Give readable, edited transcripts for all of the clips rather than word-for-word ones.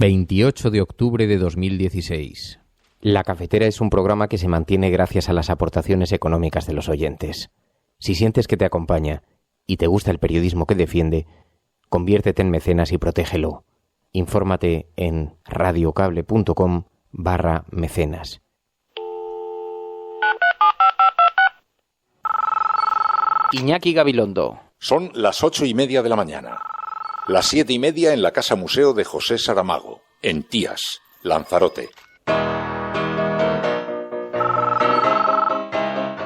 28 de octubre de 2016. La Cafetera es un programa que se mantiene gracias a las aportaciones económicas de los oyentes. Si sientes que te acompaña y te gusta el periodismo que defiende, conviértete en mecenas y protégelo. Infórmate en radiocable.com/mecenas. Iñaki Gabilondo. Son las 8:30 de la mañana. Las 7:30 en la Casa Museo de José Saramago, en Tías, Lanzarote.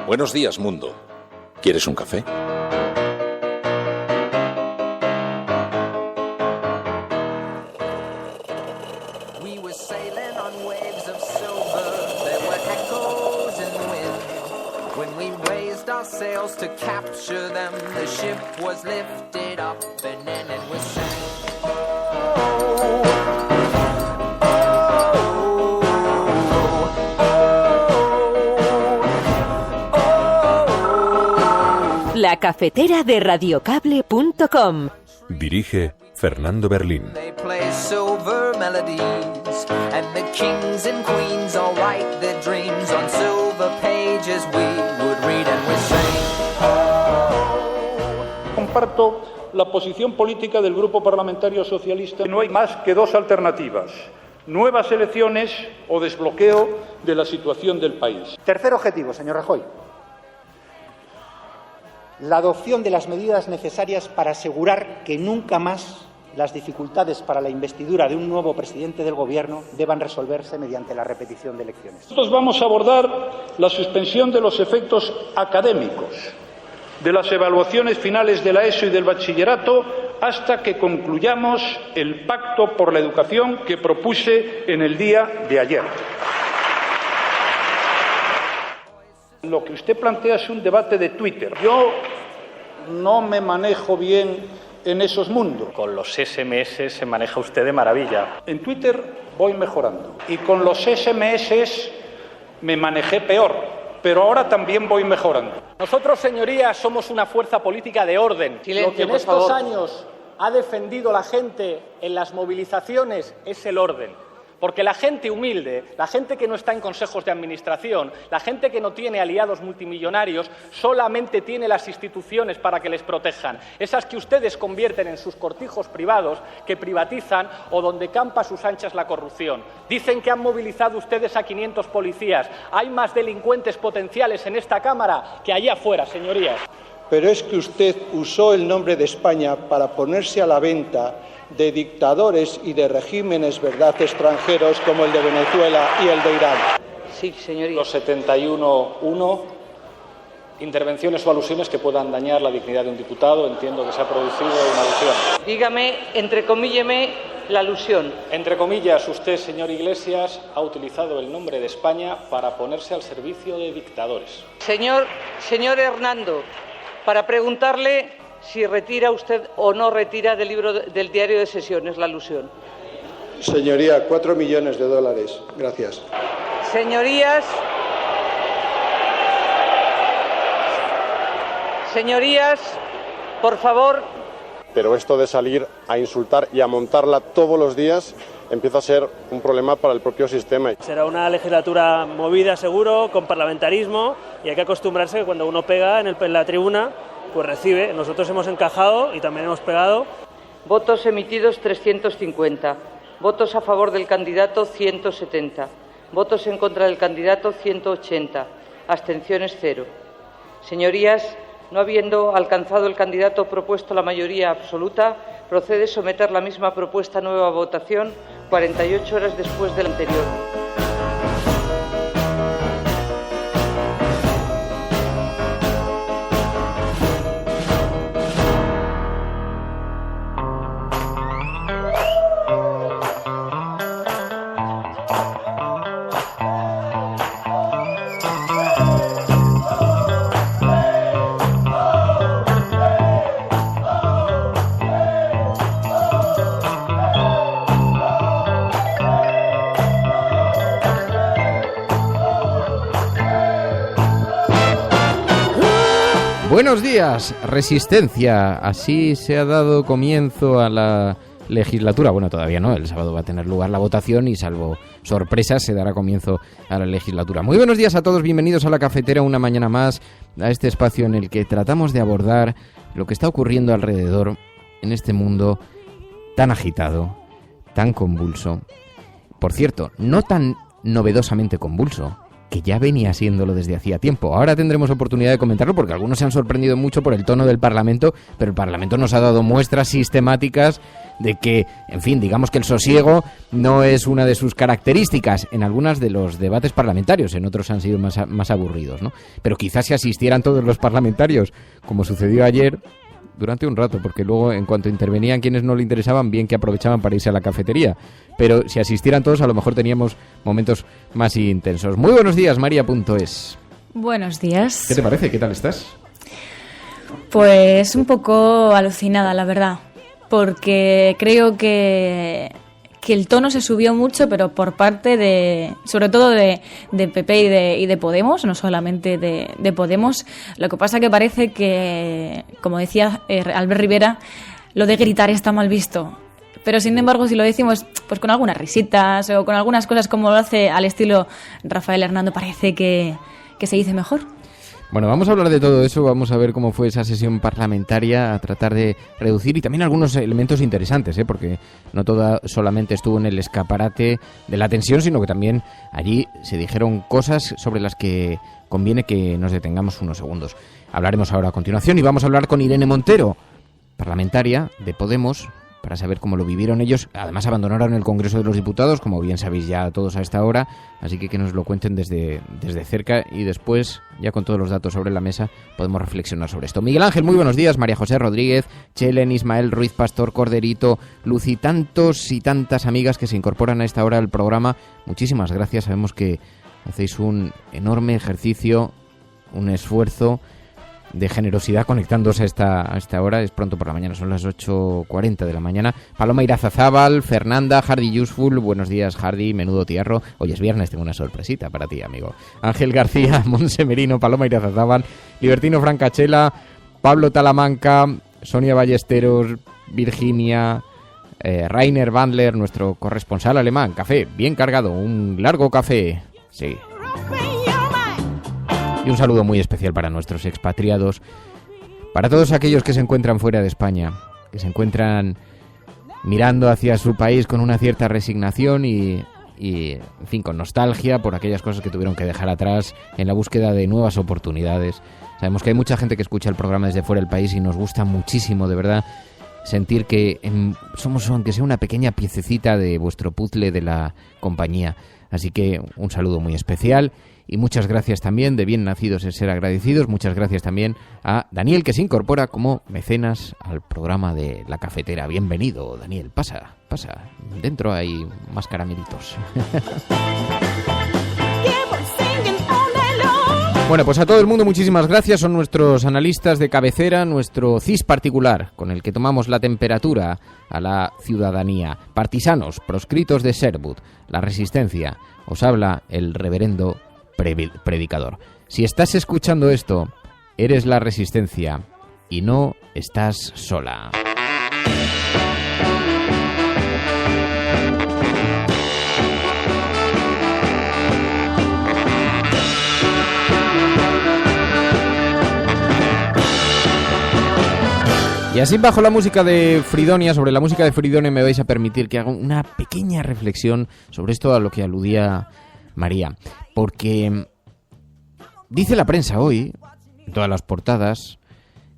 Buenos días, mundo. ¿Quieres un café? Sails to capture them, the ship was lifted up and then it was sank. La Cafetera de radiocable.com. Dirige Fernando Berlín. They play silver melodies and the kings and queens all write their dreams on silver pages we would read and we sing. Comparto la posición política del Grupo Parlamentario Socialista. No hay más que dos alternativas: nuevas elecciones o desbloqueo de la situación del país. Tercer objetivo, señor Rajoy: la adopción de las medidas necesarias para asegurar que nunca más las dificultades para la investidura de un nuevo presidente del Gobierno deban resolverse mediante la repetición de elecciones. Nosotros vamos a abordar la suspensión de los efectos académicos de las evaluaciones finales de la ESO y del bachillerato hasta que concluyamos el pacto por la educación que propuse en el día de ayer. Lo que usted plantea es un debate de Twitter. Yo no me manejo bien en esos mundos. Con los SMS se maneja usted de maravilla. En Twitter voy mejorando. Y con los SMS me manejé peor. Pero ahora también voy mejorando. Nosotros, señorías, somos una fuerza política de orden. Silencio, lo que en estos años ha defendido la gente en las movilizaciones es el orden. Porque la gente humilde, la gente que no está en consejos de administración, la gente que no tiene aliados multimillonarios, solamente tiene las instituciones para que les protejan. Esas que ustedes convierten en sus cortijos privados, que privatizan o donde campa a sus anchas la corrupción. Dicen que han movilizado ustedes a 500 policías. Hay más delincuentes potenciales en esta Cámara que allá afuera, señorías. Pero es que usted usó el nombre de España para ponerse a la venta de dictadores y de regímenes, ¿verdad?, extranjeros como el de Venezuela y el de Irán. Sí, señoría. Los 71.1, intervenciones o alusiones que puedan dañar la dignidad de un diputado. Entiendo que se ha producido una alusión. Dígame, entrecomílleme la alusión. Entre comillas, usted, señor Iglesias, ha utilizado el nombre de España para ponerse al servicio de dictadores. Señor Hernando, para preguntarle si retira usted o no retira del diario de sesiones la alusión. Señoría, $4 millones. Gracias. Señorías, por favor. Pero esto de salir a insultar y a montarla todos los días empieza a ser un problema para el propio sistema. Será una legislatura movida, seguro, con parlamentarismo, y hay que acostumbrarse que cuando uno pega en la tribuna, pues recibe. Nosotros hemos encajado y también hemos pegado. Votos emitidos 350. Votos a favor del candidato 170. Votos en contra del candidato 180. Abstenciones 0. Señorías, no habiendo alcanzado el candidato propuesto la mayoría absoluta, procede someter la misma propuesta a nueva votación 48 horas después del anterior. Buenos días, Resistencia. Así se ha dado comienzo a la legislatura. Bueno, todavía no, el sábado va a tener lugar la votación y salvo sorpresas se dará comienzo a la legislatura. Muy buenos días a todos, bienvenidos a La Cafetera una mañana más, a este espacio en el que tratamos de abordar lo que está ocurriendo alrededor en este mundo tan agitado, tan convulso. Por cierto, no tan novedosamente convulso, que ya venía siéndolo desde hacía tiempo. Ahora tendremos oportunidad de comentarlo porque algunos se han sorprendido mucho por el tono del Parlamento, pero el Parlamento nos ha dado muestras sistemáticas de que, en fin, digamos que el sosiego no es una de sus características en algunos de los debates parlamentarios, en otros han sido más aburridos, ¿no? Pero quizás si asistieran todos los parlamentarios, como sucedió ayer, durante un rato, porque luego en cuanto intervenían quienes no le interesaban, bien que aprovechaban para irse a la cafetería, pero si asistieran todos a lo mejor teníamos momentos más intensos. Muy buenos días, María.es. Buenos días. ¿Qué te parece? ¿Qué tal estás? Pues un poco alucinada, la verdad, porque creo que el tono se subió mucho, pero por parte de, sobre todo de PP y de Podemos, no solamente de Podemos. Lo que pasa que parece que, como decía Albert Rivera, lo de gritar está mal visto. Pero sin embargo, si lo decimos pues con algunas risitas o con algunas cosas como lo hace al estilo Rafael Hernando, parece que se dice mejor. Bueno, vamos a hablar de todo eso, vamos a ver cómo fue esa sesión parlamentaria, a tratar de reducir y también algunos elementos interesantes, porque no todo solamente estuvo en el escaparate de la tensión, sino que también allí se dijeron cosas sobre las que conviene que nos detengamos unos segundos. Hablaremos ahora a continuación y vamos a hablar con Irene Montero, parlamentaria de Podemos, para saber cómo lo vivieron ellos. Además abandonaron el Congreso de los Diputados, como bien sabéis ya todos a esta hora, así que nos lo cuenten desde cerca y después, ya con todos los datos sobre la mesa, podemos reflexionar sobre esto. Miguel Ángel, muy buenos días. María José Rodríguez, Chelen, Ismael Ruiz Pastor, Corderito, Lucy, tantos y tantas amigas que se incorporan a esta hora al programa. Muchísimas gracias, sabemos que hacéis un enorme ejercicio, un esfuerzo de generosidad conectándose a esta hora. Es pronto por la mañana, son las 8:40 de la mañana. Paloma Irazazábal, Fernanda, Hardy Useful, buenos días Hardy, menudo tiarro. Hoy es viernes, tengo una sorpresita para ti, amigo. Ángel García, Monse Merino, Paloma Irazazábal, Libertino Francachela, Pablo Talamanca, Sonia Ballesteros, Virginia, Rainer Bandler, nuestro corresponsal alemán. Café, bien cargado, un largo café, sí. Y un saludo muy especial para nuestros expatriados, para todos aquellos que se encuentran fuera de España, que se encuentran mirando hacia su país con una cierta resignación y en fin, con nostalgia por aquellas cosas que tuvieron que dejar atrás en la búsqueda de nuevas oportunidades. Sabemos que hay mucha gente que escucha el programa desde fuera del país y nos gusta muchísimo, de verdad, sentir que somos, aunque sea una pequeña piececita de vuestro puzzle de la compañía. Así que un saludo muy especial. Y muchas gracias también, de bien nacidos en ser agradecidos, muchas gracias también a Daniel, que se incorpora como mecenas al programa de La Cafetera. Bienvenido, Daniel, pasa, dentro hay más caramelitos. Bueno, pues a todo el mundo muchísimas gracias, son nuestros analistas de cabecera, nuestro CIS particular, con el que tomamos la temperatura a la ciudadanía. Partisanos, proscritos de Sherwood, la resistencia, os habla el reverendo predicador. Si estás escuchando esto, eres la resistencia y no estás sola. Y así bajo la música de Fridonia, sobre la música de Fridonia me vais a permitir que haga una pequeña reflexión sobre esto a lo que aludía María, porque dice la prensa hoy, en todas las portadas,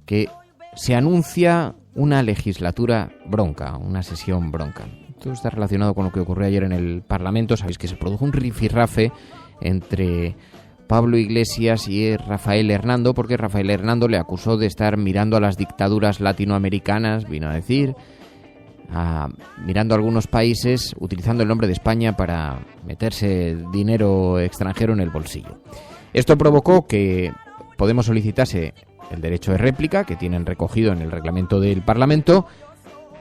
que se anuncia una legislatura bronca, una sesión bronca. Todo está relacionado con lo que ocurrió ayer en el Parlamento. Sabéis que se produjo un rifirrafe entre Pablo Iglesias y Rafael Hernando, porque Rafael Hernando le acusó de estar mirando a las dictaduras latinoamericanas, vino a decir, mirando a algunos países, utilizando el nombre de España para meterse dinero extranjero en el bolsillo. Esto provocó que Podemos solicitase el derecho de réplica, que tienen recogido en el reglamento del Parlamento.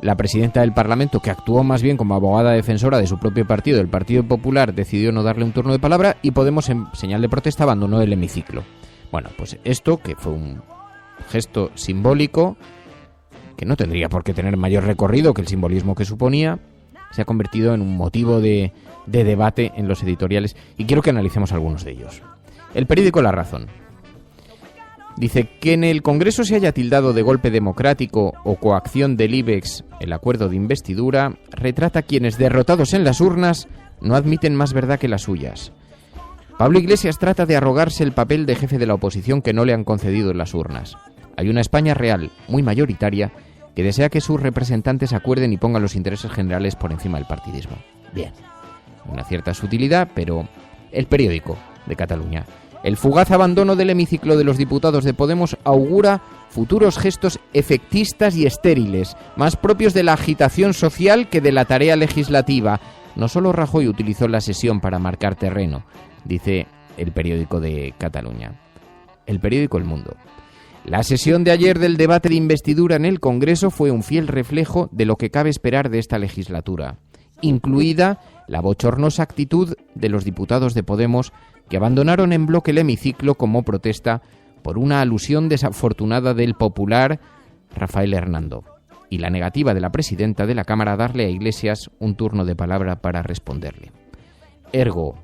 La presidenta del Parlamento, que actuó más bien como abogada defensora de su propio partido, el Partido Popular, decidió no darle un turno de palabra y Podemos, en señal de protesta, abandonó el hemiciclo. Bueno, pues esto, que fue un gesto simbólico, que no tendría por qué tener mayor recorrido que el simbolismo que suponía, se ha convertido en un motivo de debate en los editoriales, y quiero que analicemos algunos de ellos. El periódico La Razón dice que en el Congreso se haya tildado de golpe democrático o coacción del IBEX el acuerdo de investidura retrata a quienes, derrotados en las urnas, no admiten más verdad que las suyas. Pablo Iglesias trata de arrogarse el papel de jefe de la oposición que no le han concedido en las urnas. Hay una España real, muy mayoritaria, que desea que sus representantes acuerden y pongan los intereses generales por encima del partidismo. Bien, una cierta sutilidad, pero el periódico de Cataluña. El fugaz abandono del hemiciclo de los diputados de Podemos augura futuros gestos efectistas y estériles, más propios de la agitación social que de la tarea legislativa. No solo Rajoy utilizó la sesión para marcar terreno, dice el periódico de Cataluña. El periódico El Mundo. La sesión de ayer del debate de investidura en el Congreso fue un fiel reflejo de lo que cabe esperar de esta legislatura, incluida la bochornosa actitud de los diputados de Podemos que abandonaron en bloque el hemiciclo como protesta por una alusión desafortunada del popular Rafael Hernando y la negativa de la presidenta de la Cámara a darle a Iglesias un turno de palabra para responderle. Ergo,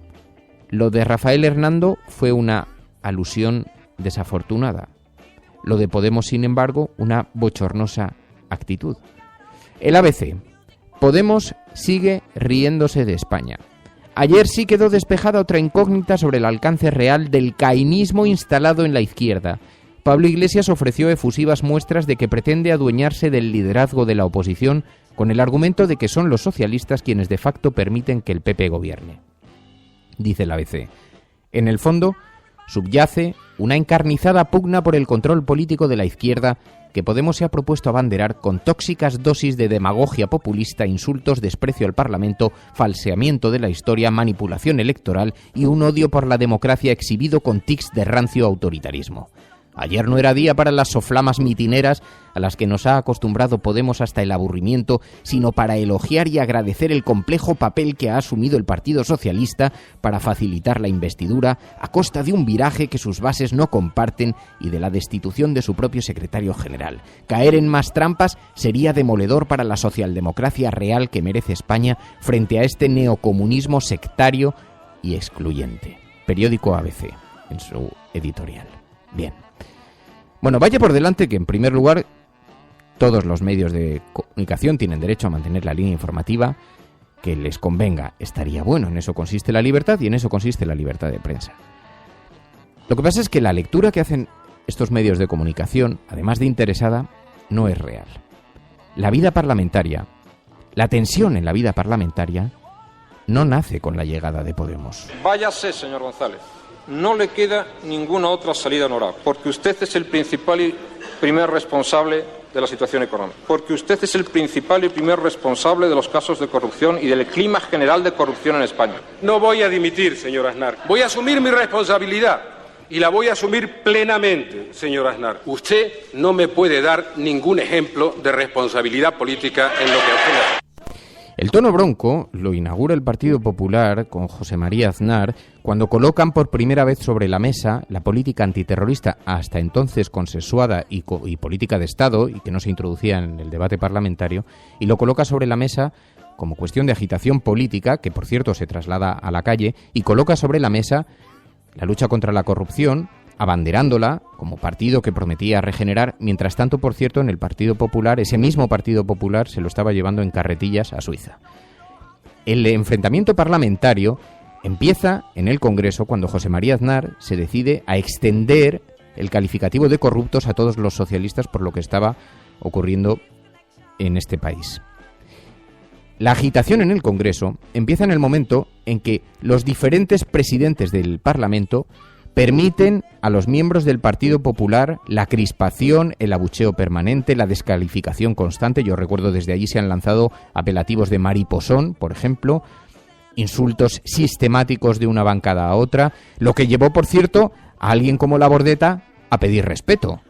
lo de Rafael Hernando fue una alusión desafortunada. Lo de Podemos, sin embargo, una bochornosa actitud. El ABC. Podemos sigue riéndose de España. Ayer sí quedó despejada otra incógnita sobre el alcance real del caínismo instalado en la izquierda. Pablo Iglesias ofreció efusivas muestras de que pretende adueñarse del liderazgo de la oposición con el argumento de que son los socialistas quienes de facto permiten que el PP gobierne. Dice el ABC. En el fondo, subyace una encarnizada pugna por el control político de la izquierda que Podemos se ha propuesto abanderar con tóxicas dosis de demagogia populista, insultos, desprecio al Parlamento, falseamiento de la historia, manipulación electoral y un odio por la democracia exhibido con tics de rancio autoritarismo. Ayer no era día para las soflamas mitineras a las que nos ha acostumbrado Podemos hasta el aburrimiento, sino para elogiar y agradecer el complejo papel que ha asumido el Partido Socialista para facilitar la investidura a costa de un viraje que sus bases no comparten y de la destitución de su propio secretario general. Caer en más trampas sería demoledor para la socialdemocracia real que merece España frente a este neocomunismo sectario y excluyente. Periódico ABC, en su editorial. Bien. Bueno, vaya por delante que, en primer lugar, todos los medios de comunicación tienen derecho a mantener la línea informativa que les convenga. Estaría bueno, en eso consiste la libertad y en eso consiste la libertad de prensa. Lo que pasa es que la lectura que hacen estos medios de comunicación, además de interesada, no es real. La vida parlamentaria, la tensión en la vida parlamentaria, no nace con la llegada de Podemos. Váyase, señor González. No le queda ninguna otra salida honorable, porque usted es el principal y primer responsable de la situación económica, porque usted es el principal y primer responsable de los casos de corrupción y del clima general de corrupción en España. No voy a dimitir, señor Aznar. Voy a asumir mi responsabilidad y la voy a asumir plenamente, señor Aznar. Usted no me puede dar ningún ejemplo de responsabilidad política en lo que a usted le hace. El tono bronco lo inaugura el Partido Popular con José María Aznar cuando colocan por primera vez sobre la mesa la política antiterrorista, hasta entonces consensuada y política de Estado y que no se introducía en el debate parlamentario, y lo coloca sobre la mesa como cuestión de agitación política, que por cierto se traslada a la calle, y coloca sobre la mesa la lucha contra la corrupción, abanderándola como partido que prometía regenerar. Mientras tanto, por cierto, en el Partido Popular, ese mismo Partido Popular se lo estaba llevando en carretillas a Suiza. El enfrentamiento parlamentario empieza en el Congreso cuando José María Aznar se decide a extender el calificativo de corruptos a todos los socialistas por lo que estaba ocurriendo en este país. La agitación en el Congreso empieza en el momento en que los diferentes presidentes del Parlamento permiten a los miembros del Partido Popular la crispación, el abucheo permanente, la descalificación constante. Yo recuerdo desde allí se han lanzado apelativos de mariposón, por ejemplo, insultos sistemáticos de una bancada a otra, lo que llevó, por cierto, a alguien como Labordeta a pedir respeto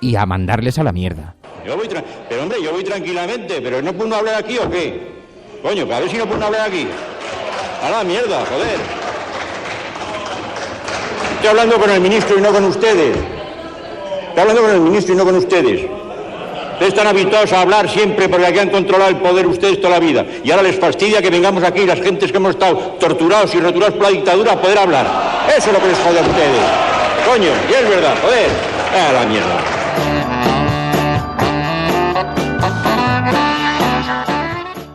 y a mandarles a la mierda. Pero hombre, yo voy tranquilamente, pero ¿no puedo hablar aquí o qué? Coño, que a ver si no puedo hablar aquí. A la mierda, joder. Estoy hablando con el ministro y no con ustedes. Estoy hablando con el ministro y no con ustedes. Ustedes están habituados a hablar siempre porque aquí han controlado el poder ustedes toda la vida. Y ahora les fastidia que vengamos aquí las gentes que hemos estado torturados y roturados por la dictadura a poder hablar. Eso es lo que les jode a ustedes. Coño, y es verdad, joder. ¡A la mierda!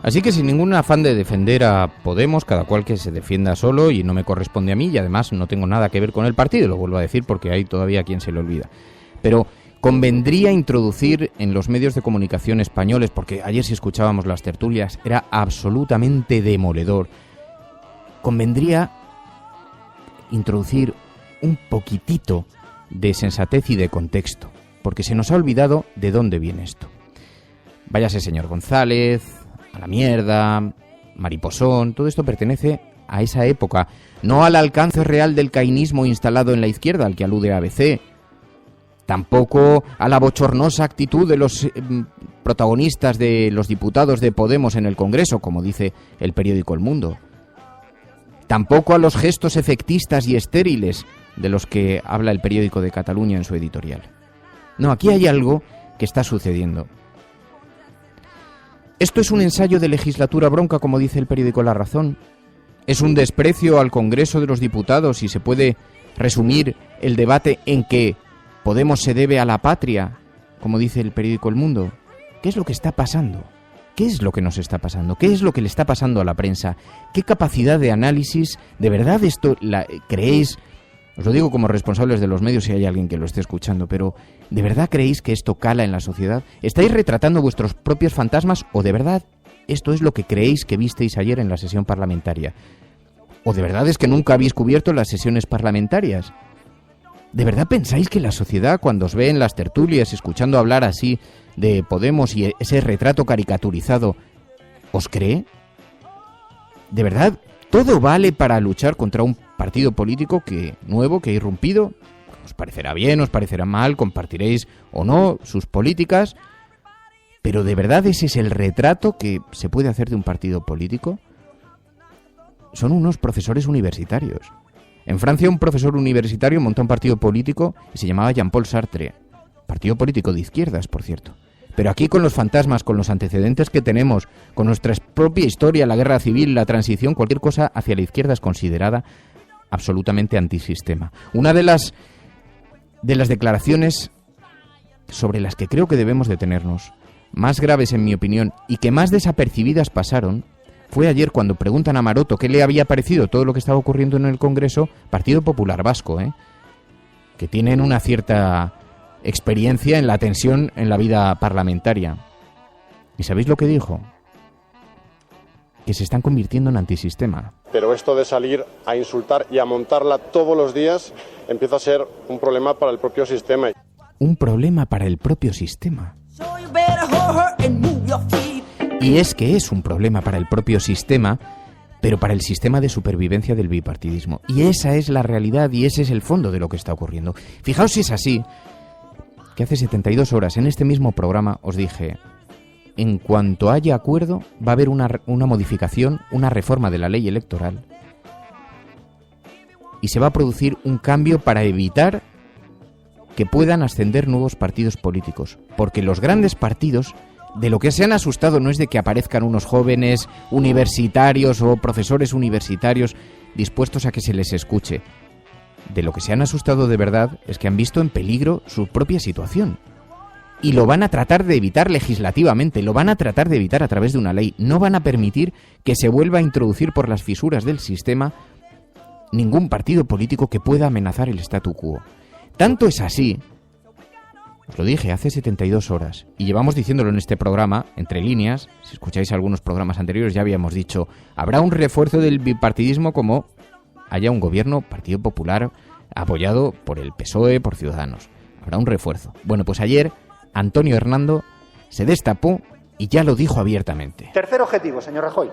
Así que sin ningún afán de defender a Podemos, cada cual que se defienda solo y no me corresponde a mí y además no tengo nada que ver con el partido, lo vuelvo a decir porque hay todavía quien se le olvida. Pero convendría introducir en los medios de comunicación españoles, porque ayer si escuchábamos las tertulias era absolutamente demoledor, convendría introducir un poquitito de sensatez y de contexto, porque se nos ha olvidado de dónde viene esto. Váyase señor González, a la mierda, mariposón, todo esto pertenece a esa época, no al alcance real del caínismo instalado en la izquierda, al que alude ABC, tampoco a la bochornosa actitud de los protagonistas de los diputados de Podemos en el Congreso, como dice el periódico El Mundo, tampoco a los gestos efectistas y estériles de los que habla el periódico de Cataluña en su editorial. No, aquí hay algo que está sucediendo. ¿Esto es un ensayo de legislatura bronca, como dice el periódico La Razón? ¿Es un desprecio al Congreso de los Diputados y se puede resumir el debate en que Podemos se debe a la patria, como dice el periódico El Mundo? ¿Qué es lo que está pasando? ¿Qué es lo que nos está pasando? ¿Qué es lo que le está pasando a la prensa? ¿Qué capacidad de análisis? ¿De verdad esto creéis? Os lo digo como responsables de los medios si hay alguien que lo esté escuchando, pero ¿de verdad creéis que esto cala en la sociedad? ¿Estáis retratando vuestros propios fantasmas o de verdad esto es lo que creéis que visteis ayer en la sesión parlamentaria? ¿O de verdad es que nunca habéis cubierto las sesiones parlamentarias? ¿De verdad pensáis que la sociedad, cuando os ve en las tertulias escuchando hablar así de Podemos y ese retrato caricaturizado, os cree? ¿De verdad todo vale para luchar contra un partido político nuevo que ha irrumpido? Os parecerá bien, os parecerá mal, compartiréis o no sus políticas, pero ¿de verdad ese es el retrato que se puede hacer de un partido político? Son unos profesores universitarios. En Francia un profesor universitario montó un partido político y se llamaba Jean-Paul Sartre. Partido político de izquierdas, por cierto. Pero aquí con los fantasmas, con los antecedentes que tenemos, con nuestra propia historia, la guerra civil, la transición, cualquier cosa hacia la izquierda es considerada absolutamente antisistema. Una de las declaraciones sobre las que creo que debemos detenernos, más graves en mi opinión y que más desapercibidas pasaron, fue ayer cuando preguntan a Maroto qué le había parecido todo lo que estaba ocurriendo en el Congreso, Partido Popular Vasco, que tienen una cierta experiencia en la tensión en la vida parlamentaria. ¿Y sabéis lo que dijo? Que se están convirtiendo en antisistema. Pero esto de salir a insultar y a montarla todos los días empieza a ser un problema para el propio sistema. Un problema para el propio sistema. Y es que es un problema para el propio sistema, pero para el sistema de supervivencia del bipartidismo. Y esa es la realidad y ese es el fondo de lo que está ocurriendo. Fijaos si es así, que hace 72 horas en este mismo programa os dije, en cuanto haya acuerdo va a haber una modificación, una reforma de la ley electoral y se va a producir un cambio para evitar que puedan ascender nuevos partidos políticos, porque los grandes partidos de lo que se han asustado no es de que aparezcan unos jóvenes universitarios o profesores universitarios dispuestos a que se les escuche. De lo que se han asustado de verdad es que han visto en peligro su propia situación. Y lo van a tratar de evitar legislativamente, lo van a tratar de evitar a través de una ley. No van a permitir que se vuelva a introducir por las fisuras del sistema ningún partido político que pueda amenazar el statu quo. Tanto es así, os lo dije hace 72 horas, y llevamos diciéndolo en este programa, entre líneas, si escucháis algunos programas anteriores ya habíamos dicho, habrá un refuerzo del bipartidismo como haya un gobierno Partido Popular apoyado por el PSOE, por Ciudadanos. Habrá un refuerzo. Bueno, pues ayer Antonio Hernando se destapó y ya lo dijo abiertamente. Tercer objetivo, señor Rajoy.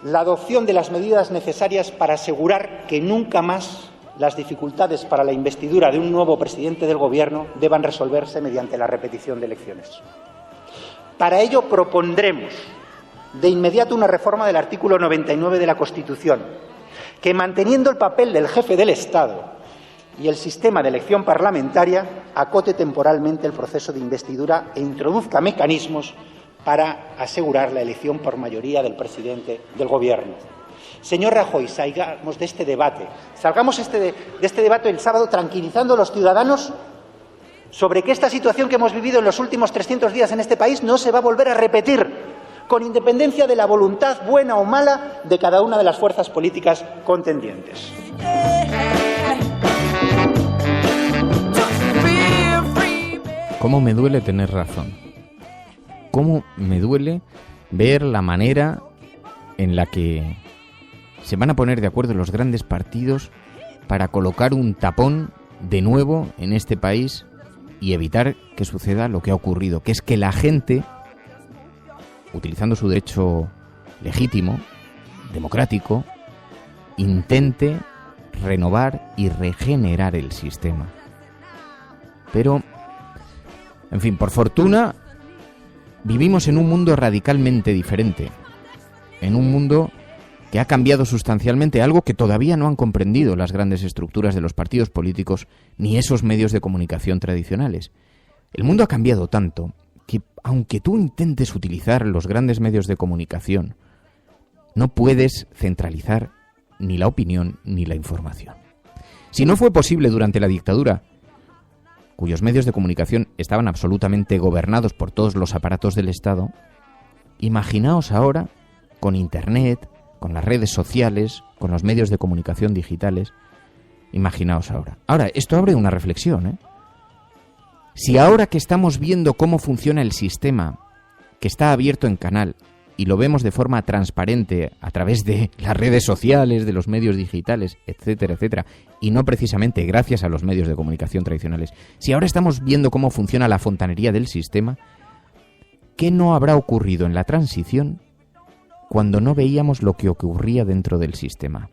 La adopción de las medidas necesarias para asegurar que nunca más las dificultades para la investidura de un nuevo presidente del Gobierno deban resolverse mediante la repetición de elecciones. Para ello propondremos de inmediato una reforma del artículo 99 de la Constitución, que manteniendo el papel del jefe del Estado, y el sistema de elección parlamentaria acote temporalmente el proceso de investidura e introduzca mecanismos para asegurar la elección por mayoría del presidente del Gobierno. Señor Rajoy, salgamos de este debate. Salgamos de este debate el sábado tranquilizando a los ciudadanos sobre que esta situación que hemos vivido en los últimos 300 días en este país no se va a volver a repetir, con independencia de la voluntad buena o mala de cada una de las fuerzas políticas contendientes. ¿Cómo me duele tener razón? ¿Cómo me duele ver la manera en la que se van a poner de acuerdo los grandes partidos para colocar un tapón de nuevo en este país y evitar que suceda lo que ha ocurrido, que es que la gente, utilizando su derecho legítimo, democrático, intente renovar y regenerar el sistema? Pero, en fin, por fortuna, vivimos en un mundo radicalmente diferente, en un mundo que ha cambiado sustancialmente, algo que todavía no han comprendido las grandes estructuras de los partidos políticos ni esos medios de comunicación tradicionales. El mundo ha cambiado tanto que, aunque tú intentes utilizar los grandes medios de comunicación, no puedes centralizar ni la opinión ni la información. Si no fue posible durante la dictadura, cuyos medios de comunicación estaban absolutamente gobernados por todos los aparatos del Estado, imaginaos ahora con Internet, con las redes sociales, con los medios de comunicación digitales. Imaginaos ahora. Ahora, esto abre una reflexión, ¿eh? Si ahora que estamos viendo cómo funciona el sistema, que está abierto en canal, y lo vemos de forma transparente a través de las redes sociales, de los medios digitales, etcétera, etcétera, y no precisamente gracias a los medios de comunicación tradicionales, si ahora estamos viendo cómo funciona la fontanería del sistema, ¿qué no habrá ocurrido en la transición cuando no veíamos lo que ocurría dentro del sistema?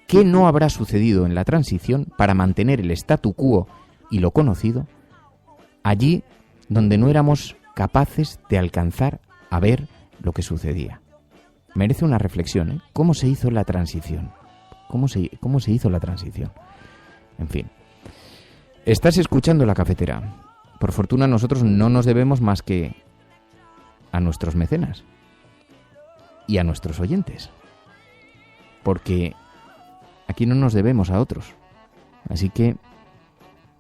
¿Qué no habrá sucedido en la transición para mantener el statu quo y lo conocido allí donde no éramos capaces de alcanzar a ver lo que sucedía? Merece una reflexión, ¿eh? ¿Cómo se hizo la transición? ¿Cómo se hizo la transición? En fin. Estás escuchando La Cafetera. Por fortuna nosotros no nos debemos más que a nuestros mecenas y a nuestros oyentes, porque aquí no nos debemos a otros. Así que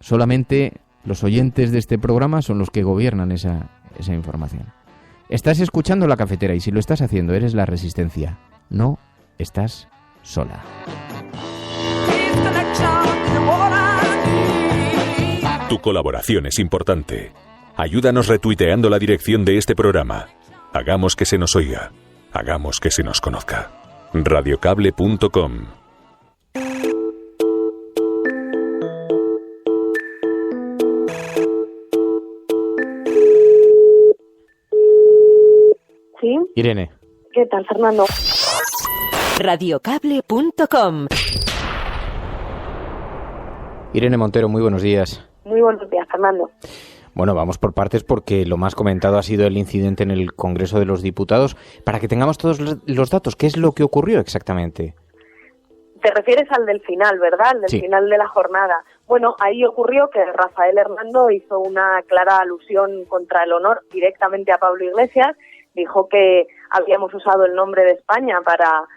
solamente los oyentes de este programa son los que gobiernan esa información. Estás escuchando La Cafetera y si lo estás haciendo eres la resistencia. No estás sola. Tu colaboración es importante. Ayúdanos retuiteando la dirección de este programa. Hagamos que se nos oiga. Hagamos que se nos conozca. Radiocable.com. ¿Sí? Irene. ¿Qué tal, Fernando? Radiocable.com. Irene Montero, muy buenos días. Muy buenos días, Fernando. Bueno, vamos por partes porque lo más comentado ha sido el incidente en el Congreso de los Diputados. Para que tengamos todos los datos, ¿qué es lo que ocurrió exactamente? Te refieres al del final, ¿verdad? Al del Sí. final de la jornada. Bueno, ahí ocurrió que Rafael Hernando hizo una clara alusión contra el honor directamente a Pablo Iglesias. Dijo que habíamos usado el nombre de España para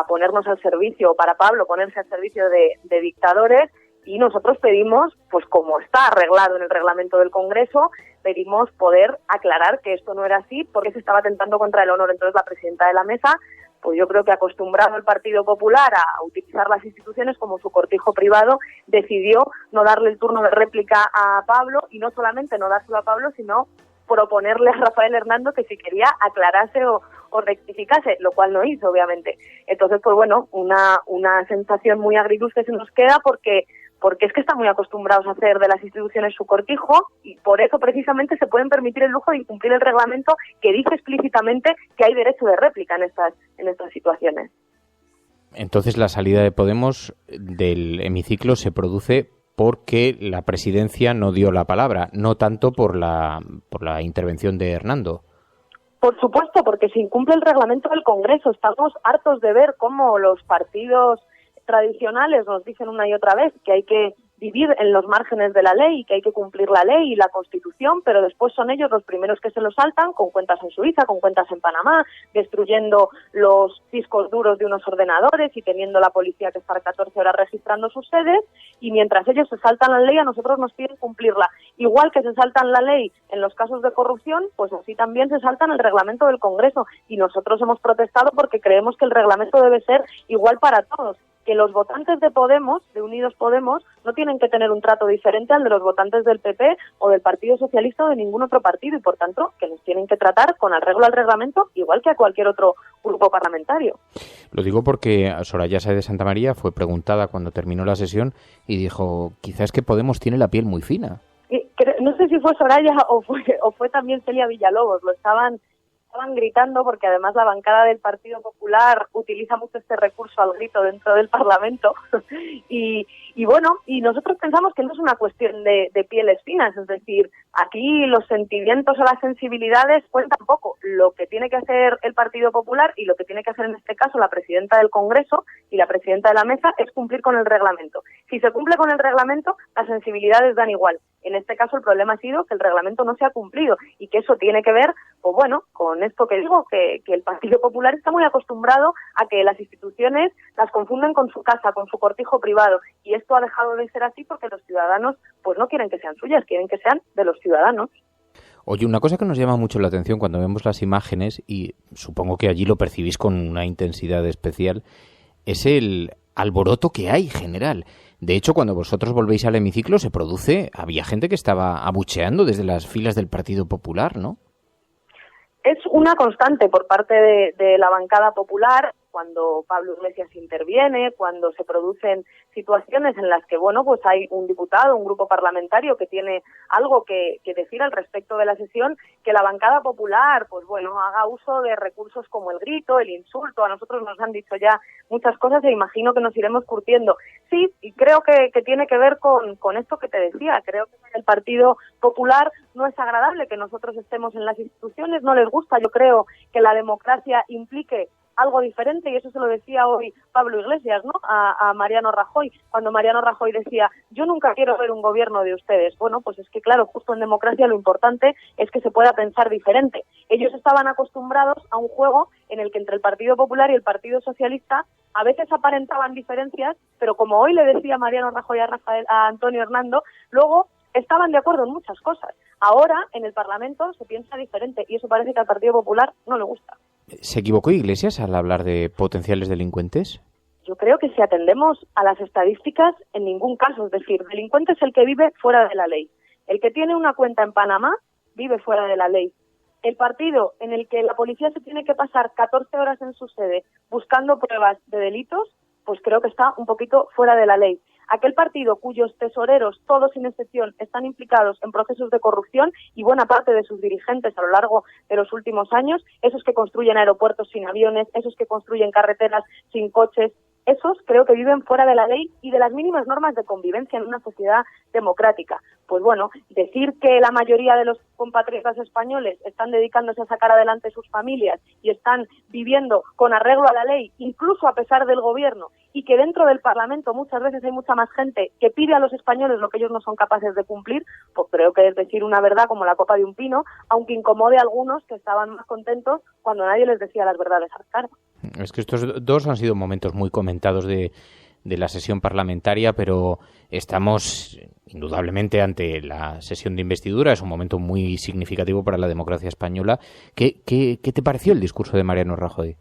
ponernos al servicio, para Pablo ponerse al servicio de dictadores. Y nosotros pedimos, pues como está arreglado en el reglamento del Congreso, pedimos poder aclarar que esto no era así porque se estaba atentando contra el honor. Entonces la presidenta de la mesa, pues yo creo que acostumbrado el Partido Popular a utilizar las instituciones como su cortijo privado, decidió no darle el turno de réplica a Pablo y no solamente no dárselo a Pablo, sino proponerle a Rafael Hernando que si quería aclarase o rectificase, lo cual no hizo, obviamente. Entonces, pues bueno, una sensación muy agridulce se nos queda porque es que están muy acostumbrados a hacer de las instituciones su cortijo y por eso precisamente se pueden permitir el lujo de incumplir el reglamento que dice explícitamente que hay derecho de réplica en estas situaciones. Entonces la salida de Podemos del hemiciclo se produce porque la presidencia no dio la palabra, no tanto por la intervención de Hernando. Por supuesto, porque se incumple el reglamento del Congreso. Estamos hartos de ver cómo los partidos tradicionales nos dicen una y otra vez que hay que vivir en los márgenes de la ley y que hay que cumplir la ley y la Constitución, pero después son ellos los primeros que se lo saltan con cuentas en Suiza, con cuentas en Panamá, destruyendo los discos duros de unos ordenadores y teniendo la policía que estar 14 horas registrando sus sedes, y mientras ellos se saltan la ley, a nosotros nos piden cumplirla. Igual que se saltan la ley en los casos de corrupción, pues así también se saltan el reglamento del Congreso, y nosotros hemos protestado porque creemos que el reglamento debe ser igual para todos, que los votantes de Podemos, de Unidos Podemos, no tienen que tener un trato diferente al de los votantes del PP o del Partido Socialista o de ningún otro partido, y por tanto que nos tienen que tratar con arreglo al reglamento igual que a cualquier otro grupo parlamentario. Lo digo porque Soraya Sáez de Santamaría fue preguntada cuando terminó la sesión y dijo, quizás que Podemos tiene la piel muy fina. No sé si fue Soraya o fue también Celia Villalobos, lo estaban gritando porque además la bancada del Partido Popular utiliza mucho este recurso al grito dentro del Parlamento y bueno, y nosotros pensamos que no es una cuestión de pieles finas, es decir, aquí los sentimientos o las sensibilidades cuentan poco. Lo que tiene que hacer el Partido Popular y lo que tiene que hacer en este caso la presidenta del Congreso y la presidenta de la mesa es cumplir con el reglamento. Si se cumple con el reglamento, las sensibilidades dan igual. En este caso el problema ha sido que el reglamento no se ha cumplido y que eso tiene que ver, pues bueno, con esto que digo, que el Partido Popular está muy acostumbrado a que las instituciones las confunden con su casa, con su cortijo privado, y esto ha dejado de ser así porque los ciudadanos pues no quieren que sean suyas, quieren que sean de los ciudadanos. Oye, una cosa que nos llama mucho la atención cuando vemos las imágenes, y supongo que allí lo percibís con una intensidad especial, es el alboroto que hay general. De hecho, cuando vosotros volvéis al hemiciclo había gente que estaba abucheando desde las filas del Partido Popular, ¿no? Es una constante por parte de la bancada popular cuando Pablo Iglesias interviene, cuando se producen situaciones en las que, bueno, pues hay un diputado, un grupo parlamentario que tiene algo que decir al respecto de la sesión, que la bancada popular, pues bueno, haga uso de recursos como el grito, el insulto. A nosotros nos han dicho ya muchas cosas e imagino que nos iremos curtiendo. Sí, y creo que tiene que ver con esto que te decía. Creo que el Partido Popular no es agradable que nosotros estemos en las instituciones, no les gusta, yo creo, que la democracia implique algo diferente, y eso se lo decía hoy Pablo Iglesias, ¿no?, a Mariano Rajoy, cuando Mariano Rajoy decía, yo nunca quiero ver un gobierno de ustedes. Bueno, pues es que claro, justo en democracia lo importante es que se pueda pensar diferente. Ellos estaban acostumbrados a un juego en el que entre el Partido Popular y el Partido Socialista a veces aparentaban diferencias, pero como hoy le decía Mariano Rajoy a Antonio Hernando, luego estaban de acuerdo en muchas cosas. Ahora en el Parlamento se piensa diferente y eso parece que al Partido Popular no le gusta. ¿Se equivocó Iglesias al hablar de potenciales delincuentes? Yo creo que si atendemos a las estadísticas, en ningún caso. Es decir, delincuente es el que vive fuera de la ley. El que tiene una cuenta en Panamá vive fuera de la ley. El partido en el que la policía se tiene que pasar 14 horas en su sede buscando pruebas de delitos, pues creo que está un poquito fuera de la ley. Aquel partido cuyos tesoreros, todos sin excepción, están implicados en procesos de corrupción y buena parte de sus dirigentes a lo largo de los últimos años, esos que construyen aeropuertos sin aviones, esos que construyen carreteras sin coches, esos creo que viven fuera de la ley y de las mínimas normas de convivencia en una sociedad democrática. Pues bueno, decir que la mayoría de los compatriotas españoles están dedicándose a sacar adelante sus familias y están viviendo con arreglo a la ley, incluso a pesar del gobierno, y que dentro del Parlamento muchas veces hay mucha más gente que pide a los españoles lo que ellos no son capaces de cumplir, pues creo que es decir una verdad como la copa de un pino, aunque incomode a algunos que estaban más contentos cuando nadie les decía las verdades a la cara. Es que estos dos han sido momentos muy comentados de la sesión parlamentaria, pero estamos indudablemente ante la sesión de investidura. Es un momento muy significativo para la democracia española. ¿Qué te pareció el discurso de Mariano Rajoy?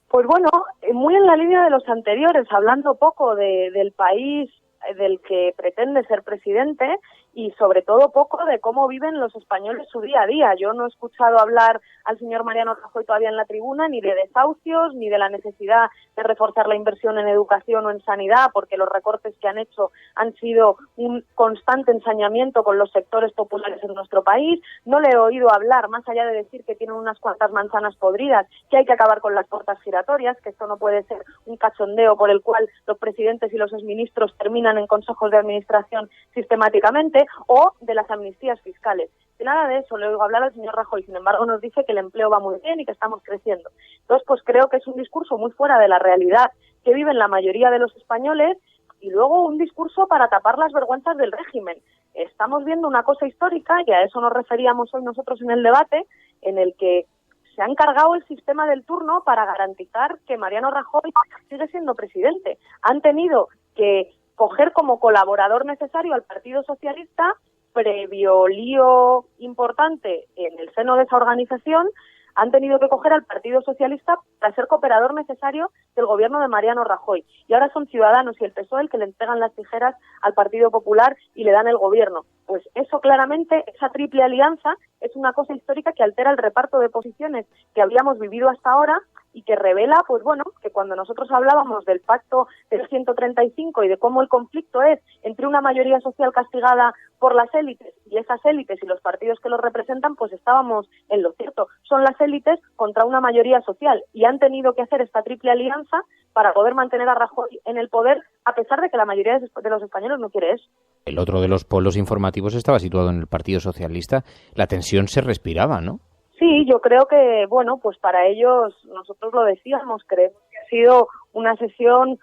Pues bueno, muy en la línea de los anteriores, hablando poco del país del que pretende ser presidente y sobre todo poco de cómo viven los españoles su día a día. Yo no he escuchado hablar al señor Mariano Rajoy todavía en la tribuna ni de desahucios, ni de la necesidad de reforzar la inversión en educación o en sanidad, porque los recortes que han hecho han sido un constante ensañamiento con los sectores populares en nuestro país. No le he oído hablar, más allá de decir que tienen unas cuantas manzanas podridas, que hay que acabar con las puertas giratorias, que esto no puede ser un cachondeo por el cual los presidentes y los exministros terminan en consejos de administración sistemáticamente. debate, o de las amnistías fiscales. De nada de eso le oigo hablar al señor Rajoy, sin embargo nos dice que el empleo va muy bien y que estamos creciendo. Entonces, pues creo que es un discurso muy fuera de la realidad que viven la mayoría de los españoles, y luego un discurso para tapar las vergüenzas del régimen. Estamos viendo una cosa histórica, y a eso nos referíamos hoy nosotros en el debate, en el que se han cargado el sistema del turno para garantizar que Mariano Rajoy sigue siendo presidente. Han tenido que coger como colaborador necesario al Partido Socialista, previo lío importante en el seno de esa organización. Han tenido que coger al Partido Socialista para ser cooperador necesario del gobierno de Mariano Rajoy. Y ahora son Ciudadanos y el PSOE el que le entregan las tijeras al Partido Popular y le dan el gobierno. Pues eso claramente, esa triple alianza, es una cosa histórica que altera el reparto de posiciones que habíamos vivido hasta ahora y que revela, pues bueno, que cuando nosotros hablábamos del pacto del 135 y de cómo el conflicto es entre una mayoría social castigada por las élites y esas élites y los partidos que los representan, pues estábamos en lo cierto. Son las élites contra una mayoría social y han tenido que hacer esta triple alianza para poder mantener a Rajoy en el poder, a pesar de que la mayoría de los españoles no quiere eso. El otro de los polos informativos estaba situado en el Partido Socialista. La tensión se respiraba, ¿no? Sí, yo creo que, bueno, pues para ellos, nosotros lo decíamos, creemos que ha sido una sesión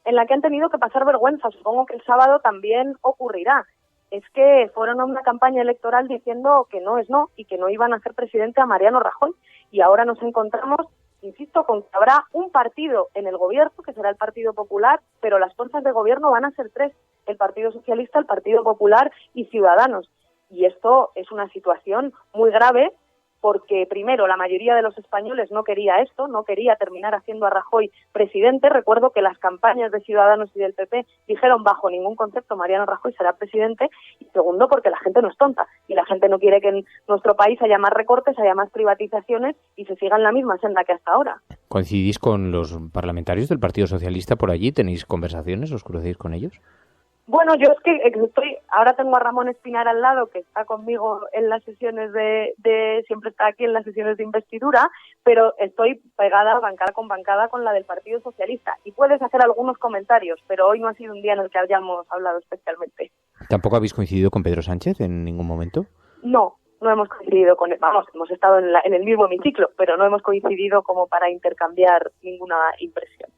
en la que han tenido que pasar vergüenza. Supongo que el sábado también ocurrirá. Es que fueron a una campaña electoral diciendo que no es no y que no iban a hacer presidente a Mariano Rajoy. Y ahora nos encontramos, insisto, con que habrá un partido en el gobierno, que será el Partido Popular, pero las fuerzas de gobierno van a ser tres: el Partido Socialista, el Partido Popular y Ciudadanos. Y esto es una situación muy grave, porque primero la mayoría de los españoles no quería esto, no quería terminar haciendo a Rajoy presidente. Recuerdo que las campañas de Ciudadanos y del PP dijeron bajo ningún concepto Mariano Rajoy será presidente. Y segundo, porque la gente no es tonta y la gente no quiere que en nuestro país haya más recortes, haya más privatizaciones y se siga en la misma senda que hasta ahora. ¿Coincidís con los parlamentarios del Partido Socialista por allí? ¿Tenéis conversaciones? ¿Os crucéis con ellos? Bueno, yo es que ahora tengo a Ramón Espinar al lado, que está conmigo en las sesiones siempre está aquí en las sesiones de investidura, pero estoy pegada bancada con la del Partido Socialista. Y puedes hacer algunos comentarios, pero hoy no ha sido un día en el que hayamos hablado especialmente. ¿Tampoco habéis coincidido con Pedro Sánchez en ningún momento? No hemos coincidido con él. Vamos, hemos estado en el mismo hemiciclo, pero no hemos coincidido como para intercambiar ninguna impresión.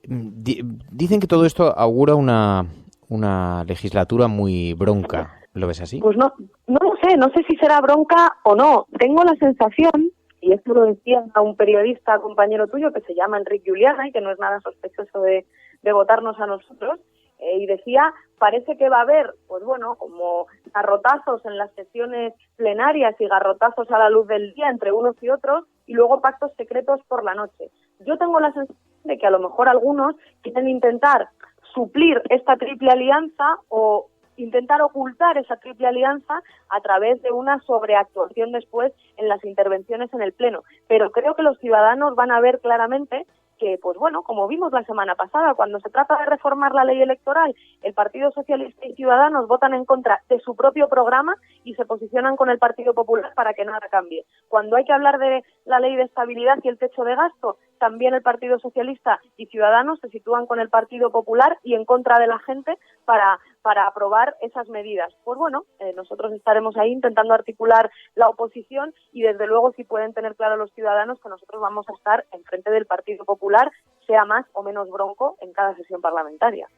Dicen que todo esto augura una legislatura muy bronca. ¿Lo ves así? Pues no lo sé si será bronca o no. Tengo la sensación, y esto lo decía a un periodista compañero tuyo que se llama Enric Juliana y que no es nada sospechoso de votarnos a nosotros, y decía, parece que va a haber, pues bueno, como garrotazos en las sesiones plenarias y garrotazos a la luz del día entre unos y otros, y luego pactos secretos por la noche. Yo tengo la sensación de que a lo mejor algunos quieren intentar suplir esta triple alianza o intentar ocultar esa triple alianza a través de una sobreactuación después en las intervenciones en el Pleno. Pero creo que los ciudadanos van a ver claramente que, pues bueno, como vimos la semana pasada, cuando se trata de reformar la ley electoral, el Partido Socialista y Ciudadanos votan en contra de su propio programa y se posicionan con el Partido Popular para que nada cambie. Cuando hay que hablar de la ley de estabilidad y el techo de gasto, también el Partido Socialista y Ciudadanos se sitúan con el Partido Popular y en contra de la gente para aprobar esas medidas. Pues bueno, nosotros estaremos ahí intentando articular la oposición y desde luego sí pueden tener claro los ciudadanos que nosotros vamos a estar enfrente del Partido Popular, sea más o menos bronco en cada sesión parlamentaria.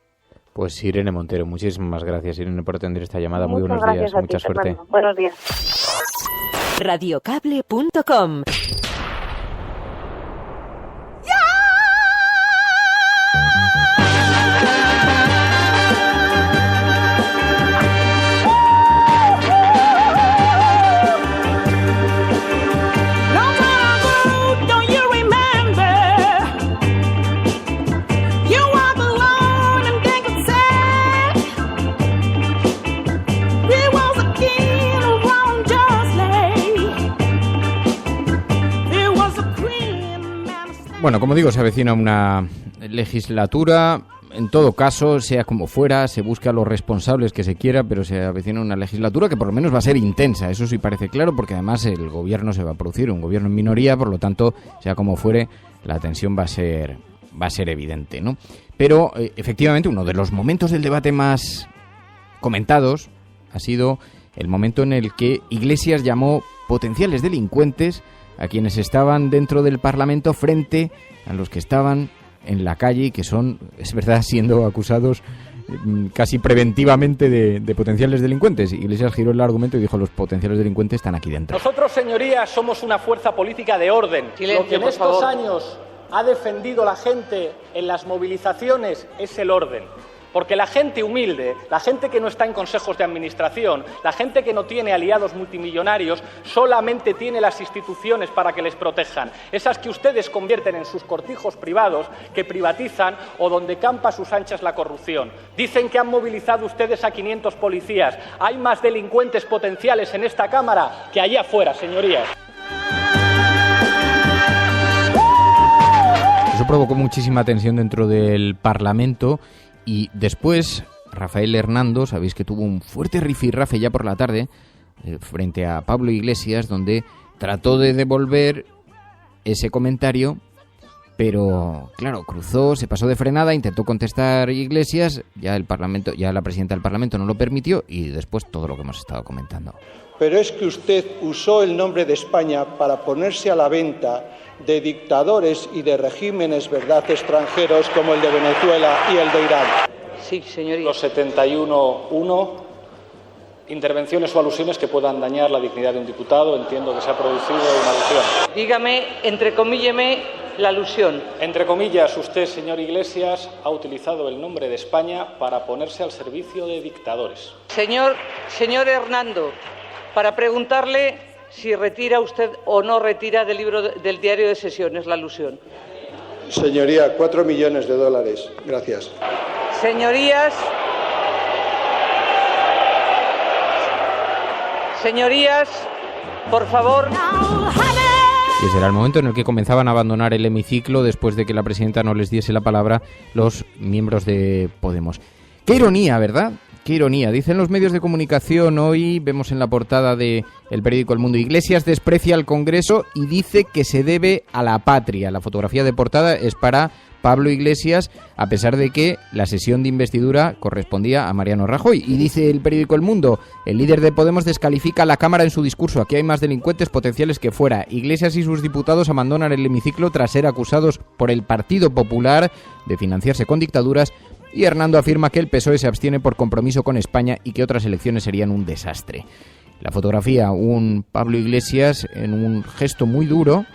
Pues Irene Montero, muchísimas gracias, Irene, por atender esta llamada. Muy buenos días, mucha suerte. Fernando. Buenos días. Radiocable.com. Bueno, como digo, se avecina una legislatura. En todo caso, sea como fuera, se busca a los responsables que se quiera, pero se avecina una legislatura que por lo menos va a ser intensa. Eso sí parece claro, porque además el gobierno se va a producir, un gobierno en minoría, por lo tanto, sea como fuere, la tensión va a ser evidente, ¿no? Pero, efectivamente, uno de los momentos del debate más comentados ha sido el momento en el que Iglesias llamó potenciales delincuentes a quienes estaban dentro del Parlamento frente a los que estaban en la calle y que son, es verdad, siendo acusados casi preventivamente de potenciales delincuentes. Iglesias giró el argumento y dijo: los potenciales delincuentes están aquí dentro. Nosotros, señorías, somos una fuerza política de orden. Silencio, lo que en por estos favor. años ha defendido la gente en las movilizaciones es el orden. Porque la gente humilde, la gente que no está en consejos de administración, la gente que no tiene aliados multimillonarios, solamente tiene las instituciones para que les protejan. Esas que ustedes convierten en sus cortijos privados, que privatizan o donde campa a sus anchas la corrupción. Dicen que han movilizado ustedes a 500 policías. Hay más delincuentes potenciales en esta Cámara que allá afuera, señorías. Eso provocó muchísima tensión dentro del Parlamento. Y después, Rafael Hernando, sabéis que tuvo un fuerte rifirrafe ya por la tarde frente a Pablo Iglesias, donde trató de devolver ese comentario, pero claro, cruzó, se pasó de frenada, intentó contestar Iglesias, ya la presidenta del Parlamento no lo permitió, y después todo lo que hemos estado comentando. Pero es que usted usó el nombre de España para ponerse a la venta de dictadores y de regímenes, ¿verdad?, extranjeros como el de Venezuela y el de Irán. Sí, señoría. Los 71.1, intervenciones o alusiones que puedan dañar la dignidad de un diputado. Entiendo que se ha producido una alusión. Dígame, entrecomílleme la alusión. Entre comillas, usted, señor Iglesias, ha utilizado el nombre de España para ponerse al servicio de dictadores. Señor Hernando, para preguntarle si retira usted o no retira del diario de sesiones la alusión. Señoría, $4 millones. Gracias. Señorías, por favor. Y ese era el momento en el que comenzaban a abandonar el hemiciclo después de que la presidenta no les diese la palabra los miembros de Podemos. ¡Qué ironía!, ¿verdad? ¡Qué ironía! Dicen los medios de comunicación hoy, vemos en la portada del periódico El Mundo: Iglesias desprecia al Congreso y dice que se debe a la patria. La fotografía de portada es para Pablo Iglesias, a pesar de que la sesión de investidura correspondía a Mariano Rajoy. Y dice el periódico El Mundo: el líder de Podemos descalifica a la Cámara en su discurso. Aquí hay más delincuentes potenciales que fuera. Iglesias y sus diputados abandonan el hemiciclo tras ser acusados por el Partido Popular de financiarse con dictaduras. Y Hernando afirma que el PSOE se abstiene por compromiso con España y que otras elecciones serían un desastre. La fotografía, un Pablo Iglesias en un gesto muy duro.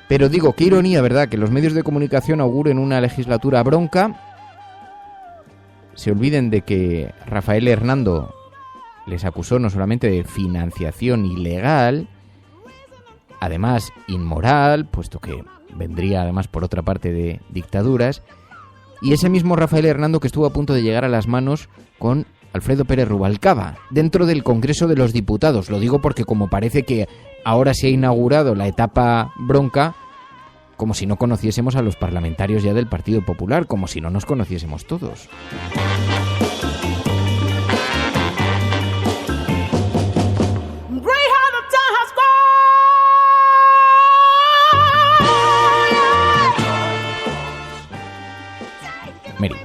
Pero digo, qué ironía, ¿verdad?, que los medios de comunicación auguren una legislatura bronca, se olviden de que Rafael Hernando les acusó no solamente de financiación ilegal, además inmoral, puesto que vendría además por otra parte de dictaduras, y ese mismo Rafael Hernando que estuvo a punto de llegar a las manos con Alfredo Pérez Rubalcaba dentro del Congreso de los Diputados. Lo digo porque como parece que ahora se ha inaugurado la etapa bronca, como si no conociésemos a los parlamentarios ya del Partido Popular, como si no nos conociésemos todos. Mary.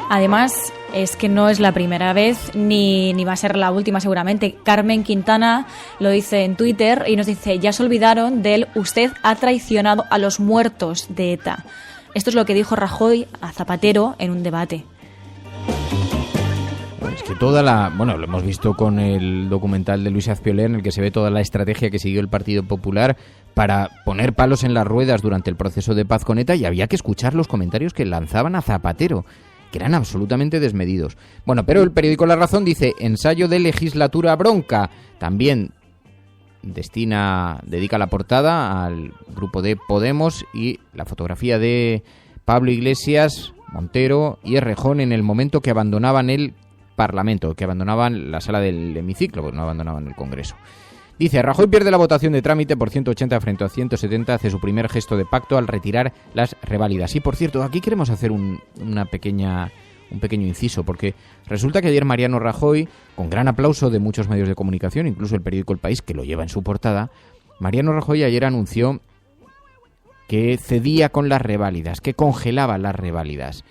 Además, es que no es la primera vez ni va a ser la última seguramente. Carmen Quintana lo dice en Twitter y nos dice: ya se olvidaron del "usted ha traicionado a los muertos de ETA". Esto es lo que dijo Rajoy a Zapatero en un debate. Es que lo hemos visto con el documental de Luis Azpioler, en el que se ve toda la estrategia que siguió el Partido Popular para poner palos en las ruedas durante el proceso de paz con ETA, y había que escuchar los comentarios que lanzaban a Zapatero, que eran absolutamente desmedidos. Bueno, pero el periódico La Razón dice: ensayo de legislatura bronca. También dedica la portada al grupo de Podemos y la fotografía de Pablo Iglesias, Montero y Errejón en el momento que abandonaban el Parlamento, que abandonaban la sala del hemiciclo, pues no abandonaban el Congreso. Dice: Rajoy pierde la votación de trámite por 180 frente a 170, hace su primer gesto de pacto al retirar las reválidas. Y por cierto, aquí queremos hacer un pequeño inciso, porque resulta que ayer Mariano Rajoy, con gran aplauso de muchos medios de comunicación, incluso el periódico El País, que lo lleva en su portada, Mariano Rajoy ayer anunció que cedía con las reválidas, que congelaba las reválidas.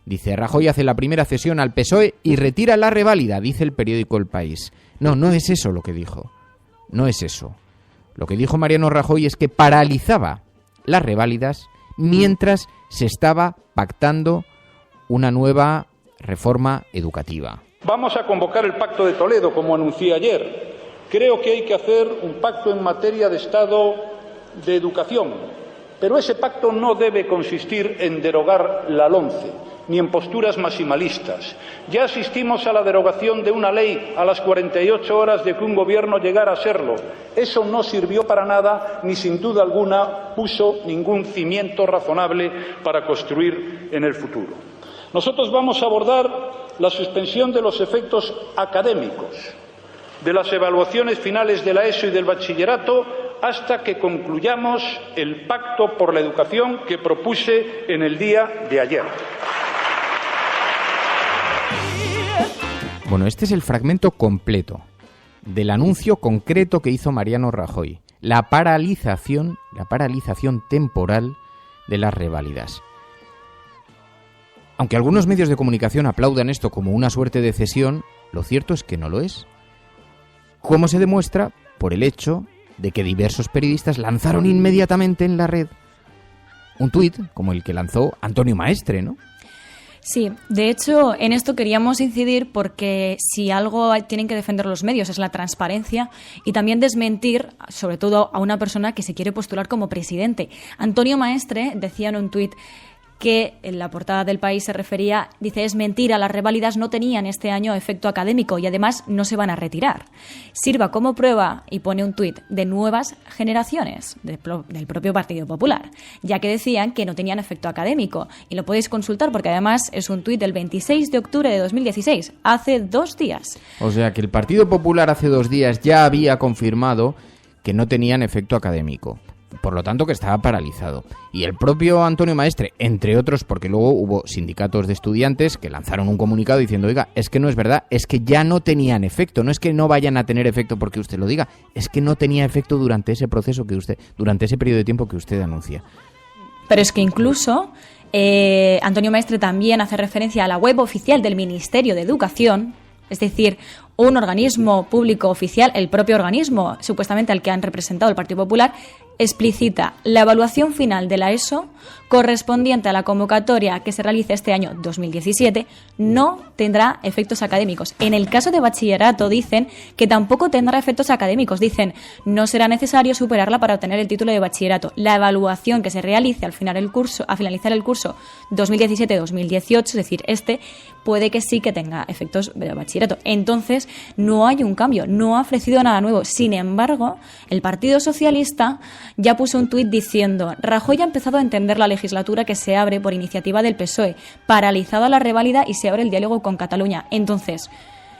Dice, Rajoy hace la primera cesión al PSOE y retira la reválida, dice el periódico El País. No, no es eso lo que dijo. No es eso. Lo que dijo Mariano Rajoy es que paralizaba las reválidas mientras se estaba pactando una nueva reforma educativa. Vamos a convocar el Pacto de Toledo, como anuncié ayer. Creo que hay que hacer un pacto en materia de Estado de educación, pero ese pacto no debe consistir en derogar la LOMCE, ni en posturas maximalistas. Ya asistimos a la derogación de una ley a las 48 horas de que un gobierno llegara a serlo. Eso no sirvió para nada, ni sin duda alguna puso ningún cimiento razonable para construir en el futuro. Nosotros vamos a abordar la suspensión de los efectos académicos de las evaluaciones finales de la ESO y del bachillerato hasta que concluyamos el pacto por la educación que propuse en el día de ayer. Bueno, este es el fragmento completo del anuncio concreto que hizo Mariano Rajoy. La paralización temporal de las reválidas. Aunque algunos medios de comunicación aplaudan esto como una suerte de cesión, lo cierto es que no lo es. ¿Cómo se demuestra? Por el hecho de que diversos periodistas lanzaron inmediatamente en la red un tuit como el que lanzó Antonio Maestre, ¿no? Sí, de hecho, en esto queríamos incidir porque si algo tienen que defender los medios es la transparencia y también desmentir, sobre todo a una persona que se quiere postular como presidente. Antonio Maestre decía en un tuit que en la portada del País se refería, dice, es mentira, las reválidas no tenían este año efecto académico y además no se van a retirar. Sirva como prueba, y pone un tuit, de nuevas generaciones del propio Partido Popular, ya que decían que no tenían efecto académico. Y lo podéis consultar porque además es un tuit del 26 de octubre de 2016, hace 2 días. O sea que el Partido Popular hace 2 días ya había confirmado que no tenían efecto académico. Por lo tanto, que estaba paralizado. Y el propio Antonio Maestre, entre otros, porque luego hubo sindicatos de estudiantes que lanzaron un comunicado diciendo, oiga, es que no es verdad, es que ya no tenían efecto, no es que no vayan a tener efecto porque usted lo diga, es que no tenía efecto durante ese proceso durante ese periodo de tiempo que usted anuncia. Pero es que incluso Antonio Maestre también hace referencia a la web oficial del Ministerio de Educación, es decir, un organismo público oficial, el propio organismo supuestamente al que han representado el Partido Popular, explicita la evaluación final de la ESO correspondiente a la convocatoria que se realice este año 2017 no tendrá efectos académicos. En el caso de bachillerato dicen que tampoco tendrá efectos académicos. Dicen, no será necesario superarla para obtener el título de bachillerato. La evaluación que se realice al finalizar el curso 2017-2018, es decir, puede que sí que tenga efectos de bachillerato. Entonces, no hay un cambio, no ha ofrecido nada nuevo. Sin embargo, el Partido Socialista ya puso un tuit diciendo, Rajoy ha empezado a entender la legislatura que se abre por iniciativa del PSOE, paralizada la reválida y se abre el diálogo con Cataluña. Entonces,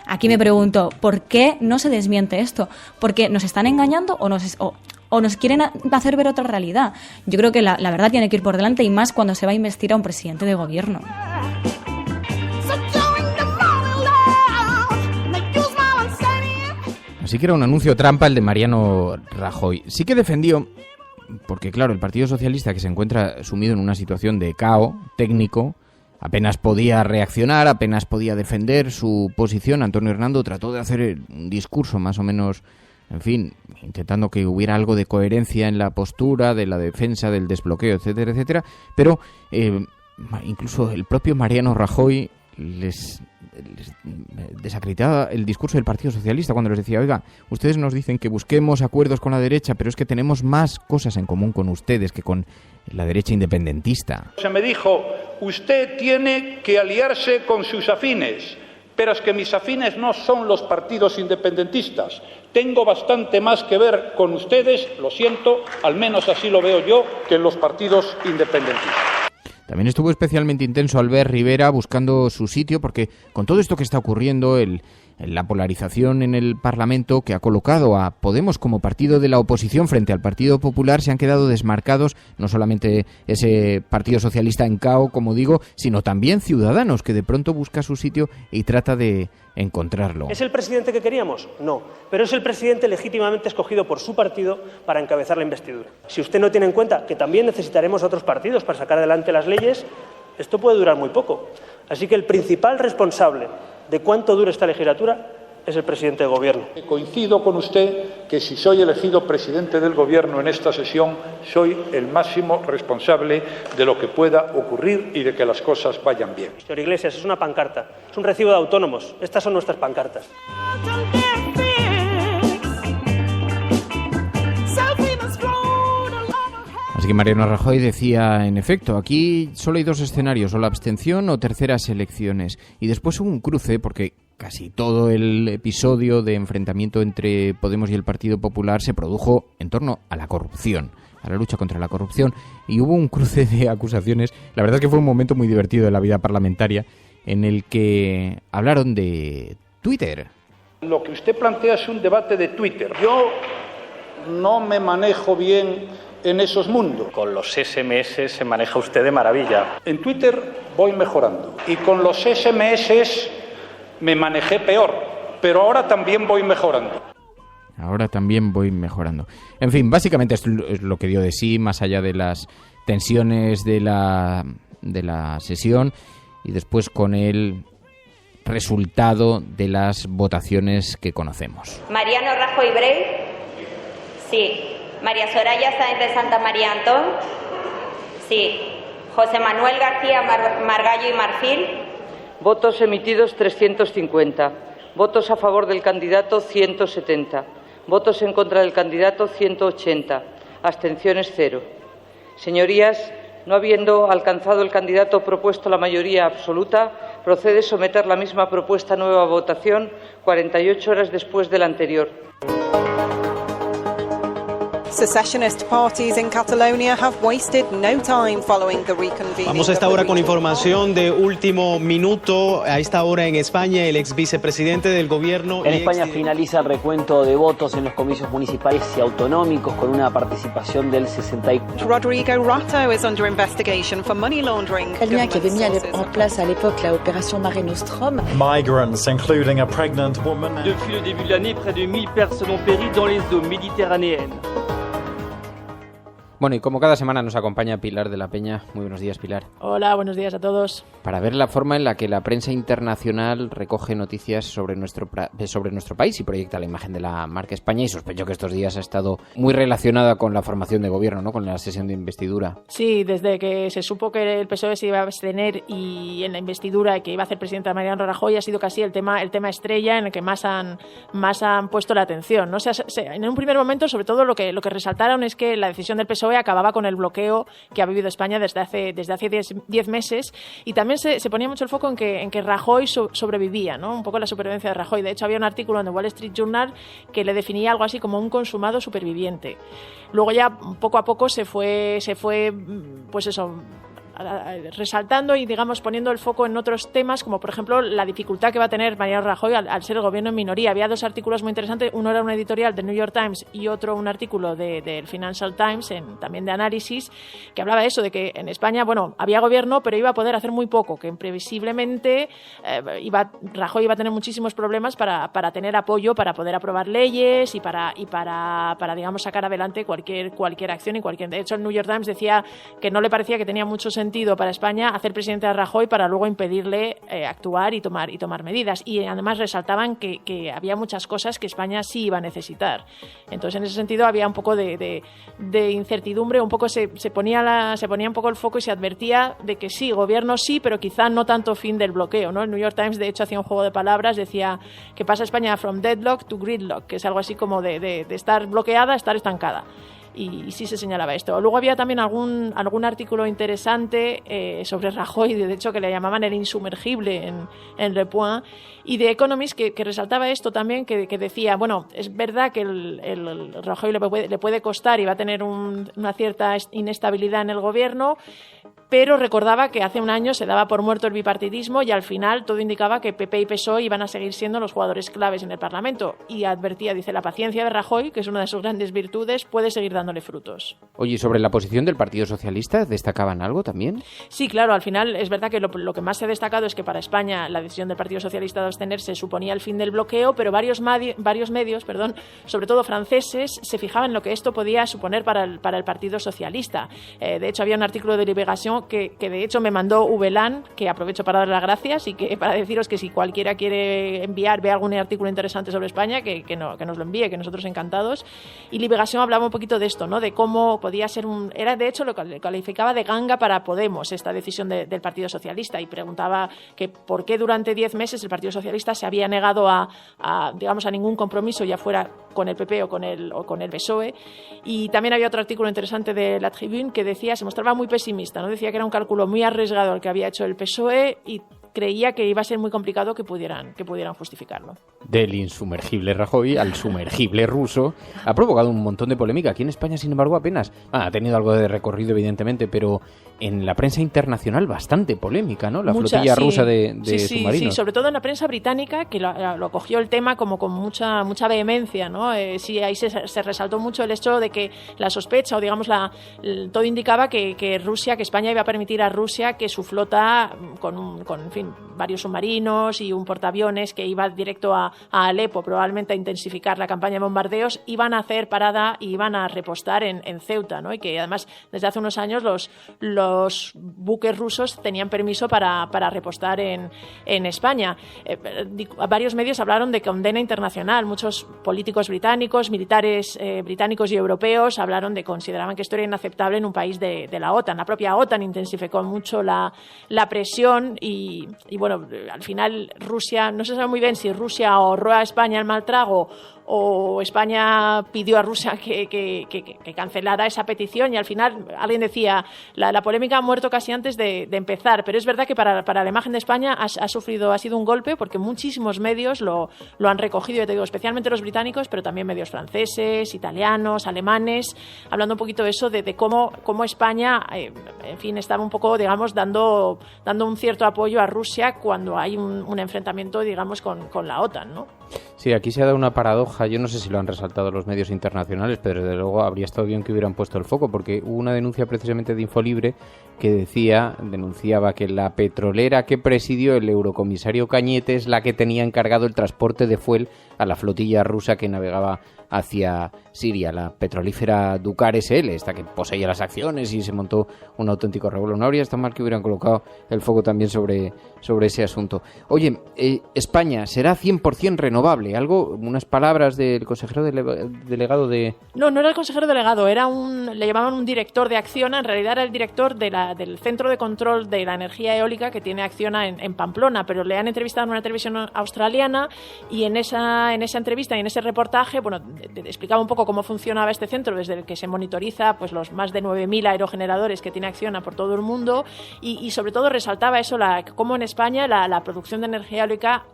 aquí me pregunto, ¿por qué no se desmiente esto? ¿Porque nos están engañando o nos quieren hacer ver otra realidad? Yo creo que la verdad tiene que ir por delante y más cuando se va a investir a un presidente de gobierno. Así que era un anuncio trampa el de Mariano Rajoy. Sí que defendió, porque claro, el Partido Socialista, que se encuentra sumido en una situación de caos técnico, apenas podía reaccionar, apenas podía defender su posición. Antonio Hernando trató de hacer un discurso más o menos, en fin, intentando que hubiera algo de coherencia en la postura, de la defensa, del desbloqueo, etcétera, etcétera. Pero incluso el propio Mariano Rajoy les desacreditaba el discurso del Partido Socialista cuando les decía, oiga, ustedes nos dicen que busquemos acuerdos con la derecha, pero es que tenemos más cosas en común con ustedes que con la derecha independentista. Se me dijo, usted tiene que aliarse con sus afines, pero es que mis afines no son los partidos independentistas. Tengo bastante más que ver con ustedes, lo siento, al menos así lo veo yo, que en los partidos independentistas. También estuvo especialmente intenso Albert Rivera buscando su sitio, porque con todo esto que está ocurriendo, la polarización en el Parlamento que ha colocado a Podemos como partido de la oposición frente al Partido Popular, se han quedado desmarcados no solamente ese Partido Socialista en caos, como digo, sino también Ciudadanos, que de pronto busca su sitio y trata de encontrarlo. ¿Es el presidente que queríamos? No, pero es el presidente legítimamente escogido por su partido para encabezar la investidura. Si usted no tiene en cuenta que también necesitaremos otros partidos para sacar adelante las leyes, Esto puede durar muy poco. Así que el principal responsable de cuánto dure esta legislatura es el presidente del Gobierno. Coincido con usted que si soy elegido presidente del Gobierno en esta sesión, soy el máximo responsable de lo que pueda ocurrir y de que las cosas vayan bien. Señor Iglesias, es una pancarta, es un recibo de autónomos. Estas son nuestras pancartas. Así que Mariano Rajoy decía, en efecto, aquí solo hay dos escenarios, o la abstención o terceras elecciones. Y después hubo un cruce, porque casi todo el episodio de enfrentamiento entre Podemos y el Partido Popular se produjo en torno a la corrupción, a la lucha contra la corrupción. Y hubo un cruce de acusaciones. La verdad es que fue un momento muy divertido de la vida parlamentaria, en el que hablaron de Twitter. Lo que usted plantea es un debate de Twitter. Yo no me manejo bien en esos mundos. Con los SMS se maneja usted de maravilla. En Twitter voy mejorando y con los SMS me manejé peor, pero ahora también voy mejorando. Ahora también voy mejorando. En fin, básicamente es lo que dio de sí, más allá de las tensiones de la sesión y después con el resultado de las votaciones que conocemos. Mariano Rajoy Brey, sí. María Soraya Sáenz de Santa María Antón, sí. José Manuel García Margallo y Marfil. Votos emitidos 350. Votos a favor del candidato 170. Votos en contra del candidato 180. Abstenciones 0. Señorías, no habiendo alcanzado el candidato propuesto la mayoría absoluta, procede someter la misma propuesta a nueva votación 48 horas después de la anterior. Secessionist parties in Catalonia have wasted no time following the reconvening. Vamos a esta hora con información de último minuto. A esta hora en España, el ex vicepresidente del gobierno... En España finaliza el recuento de votos en los comicios municipales y autonómicos con una participación del 64%. Rodrigo Rato is under investigation for money laundering. Italien qui avait mis en place à l'époque la opération Mare Nostrum. Migrants, including a pregnant woman. Depuis le début de l'année, près de 1000 personnes ont péri dans les eaux méditerranéennes. Bueno, y como cada semana nos acompaña Pilar de la Peña. Muy buenos días, Pilar. Hola, buenos días a todos. Para ver la forma en la que la prensa internacional recoge noticias sobre nuestro país y proyecta la imagen de la marca España, y sospecho que estos días ha estado muy relacionada con la formación de gobierno, ¿no? Con la sesión de investidura. Sí, desde que se supo que el PSOE se iba a abstener y en la investidura que iba a hacer presidenta Mariano Rajoy ha sido casi el tema estrella en el que más han puesto la atención, ¿no? O sea, en un primer momento, sobre todo, lo que resaltaron es que la decisión del PSOE acababa con el bloqueo que ha vivido España desde hace 10 meses, y también se ponía mucho el foco en que Rajoy sobrevivía, ¿no? Un poco la supervivencia de Rajoy. De hecho, había un artículo en The Wall Street Journal que le definía algo así como un consumado superviviente. Luego ya poco a poco se fue pues eso, resaltando y, digamos, poniendo el foco en otros temas, como por ejemplo la dificultad que va a tener Mariano Rajoy al ser el gobierno en minoría. Había dos artículos muy interesantes, uno era una editorial del New York Times y otro un artículo del Financial Times, también de análisis, que hablaba de eso, de que en España, bueno, había gobierno, pero iba a poder hacer muy poco, que imprevisiblemente Rajoy iba a tener muchísimos problemas para tener apoyo, para poder aprobar leyes y para digamos, sacar adelante cualquier acción y cualquier... De hecho, el New York Times decía que no le parecía que tenía mucho sentido para España hacer presidente a Rajoy para luego impedirle actuar y tomar medidas. Y además resaltaban que había muchas cosas que España sí iba a necesitar. Entonces, en ese sentido, había un poco de incertidumbre, un poco se ponía un poco el foco y se advertía de que sí, gobierno sí, pero quizá no tanto fin del bloqueo, ¿no? El New York Times, de hecho, hacía un juego de palabras, decía que pasa España from deadlock to gridlock, que es algo así como de estar bloqueada a estar estancada. Y sí se señalaba esto. Luego había también algún artículo interesante sobre Rajoy, de hecho, que le llamaban el insumergible en Le Point, y de Economist que resaltaba esto también, que decía, bueno, es verdad que el Rajoy le puede costar y va a tener una cierta inestabilidad en el gobierno, pero recordaba que hace un año se daba por muerto el bipartidismo y al final todo indicaba que PP y PSOE iban a seguir siendo los jugadores claves en el Parlamento. Y advertía, dice, la paciencia de Rajoy, que es una de sus grandes virtudes, puede seguir dándole frutos. Oye, ¿sobre la posición del Partido Socialista destacaban algo también? Sí, claro, al final es verdad que lo que más se ha destacado es que para España la decisión del Partido Socialista de abstenerse suponía el fin del bloqueo, pero varios medios, sobre todo franceses, se fijaban en lo que esto podía suponer para el Partido Socialista. De hecho, había un artículo de Libération uno que de hecho me mandó VLAN, que aprovecho para dar las gracias y que para deciros que si cualquiera quiere ve algún artículo interesante sobre España, que nos lo envíe, que nosotros encantados. Y Liberación hablaba un poquito de esto, ¿no? De cómo podía ser era de hecho lo calificaba de ganga para Podemos esta decisión del Partido Socialista, y preguntaba que por qué durante 10 meses el Partido Socialista se había negado a ningún compromiso, ya fuera con el PP o con el PSOE. Y también había otro artículo interesante de La Tribune que se mostraba muy pesimista, ¿no? Decía que era un cálculo muy arriesgado el que había hecho el PSOE y creía que iba a ser muy complicado que pudieran justificarlo. Del insumergible Rajoy al sumergible ruso ha provocado un montón de polémica. Aquí en España, sin embargo, apenas ha tenido algo de recorrido, evidentemente, pero en la prensa internacional bastante polémica, ¿no? La flotilla rusa de submarinos. Sí, sobre todo en la prensa británica, que lo cogió el tema como con mucha vehemencia, ¿no? Sí, ahí se resaltó mucho el hecho de que la sospecha, o digamos, todo indicaba que España iba a permitir a Rusia que su flota, con varios submarinos y un portaaviones que iba directo a Alepo, probablemente a intensificar la campaña de bombardeos, iban a hacer parada y iban a repostar en Ceuta, ¿no? Y que además desde hace unos años los buques rusos tenían permiso para repostar en España. Varios medios hablaron de condena internacional. Muchos políticos británicos, militares británicos y europeos consideraban que esto era inaceptable en un país de la OTAN. La propia OTAN intensificó mucho la presión y bueno, al final Rusia, no se sabe muy bien si Rusia ahorró a España el mal trago o España pidió a Rusia que cancelara esa petición, y al final alguien decía, la polémica ha muerto casi antes de empezar, pero es verdad que para la imagen de España ha sido un golpe, porque muchísimos medios lo han recogido, ya te digo, especialmente los británicos, pero también medios franceses, italianos, alemanes, hablando un poquito de eso, de cómo España, estaba un poco, digamos, dando un cierto apoyo a Rusia cuando hay un enfrentamiento, digamos, con la OTAN, ¿no? Sí, aquí se ha dado una paradoja. Yo no sé si lo han resaltado los medios internacionales, pero desde luego habría estado bien que hubieran puesto el foco, porque hubo una denuncia precisamente de Infolibre que denunciaba que la petrolera que presidió el eurocomisario Cañete es la que tenía encargado el transporte de fuel a la flotilla rusa que navegaba hacia Siria, la petrolífera Dukar SL, esta que poseía las acciones, y se montó un auténtico revuelo. No habría estado mal que hubieran colocado el foco también sobre ese asunto. Oye, España será 100% renovable. Unas palabras del consejero delegado de... No era el consejero delegado, le llamaban un director de Acciona. En realidad era el director del Centro de Control de la Energía Eólica que tiene Acciona en Pamplona, pero le han entrevistado en una televisión australiana, y en esa entrevista y en ese reportaje, bueno, explicaba un poco cómo funcionaba este centro, desde el que se monitoriza pues los más de 9.000 aerogeneradores que tiene Acciona por todo el mundo, y sobre todo resaltaba eso, cómo en España la producción de energía eólica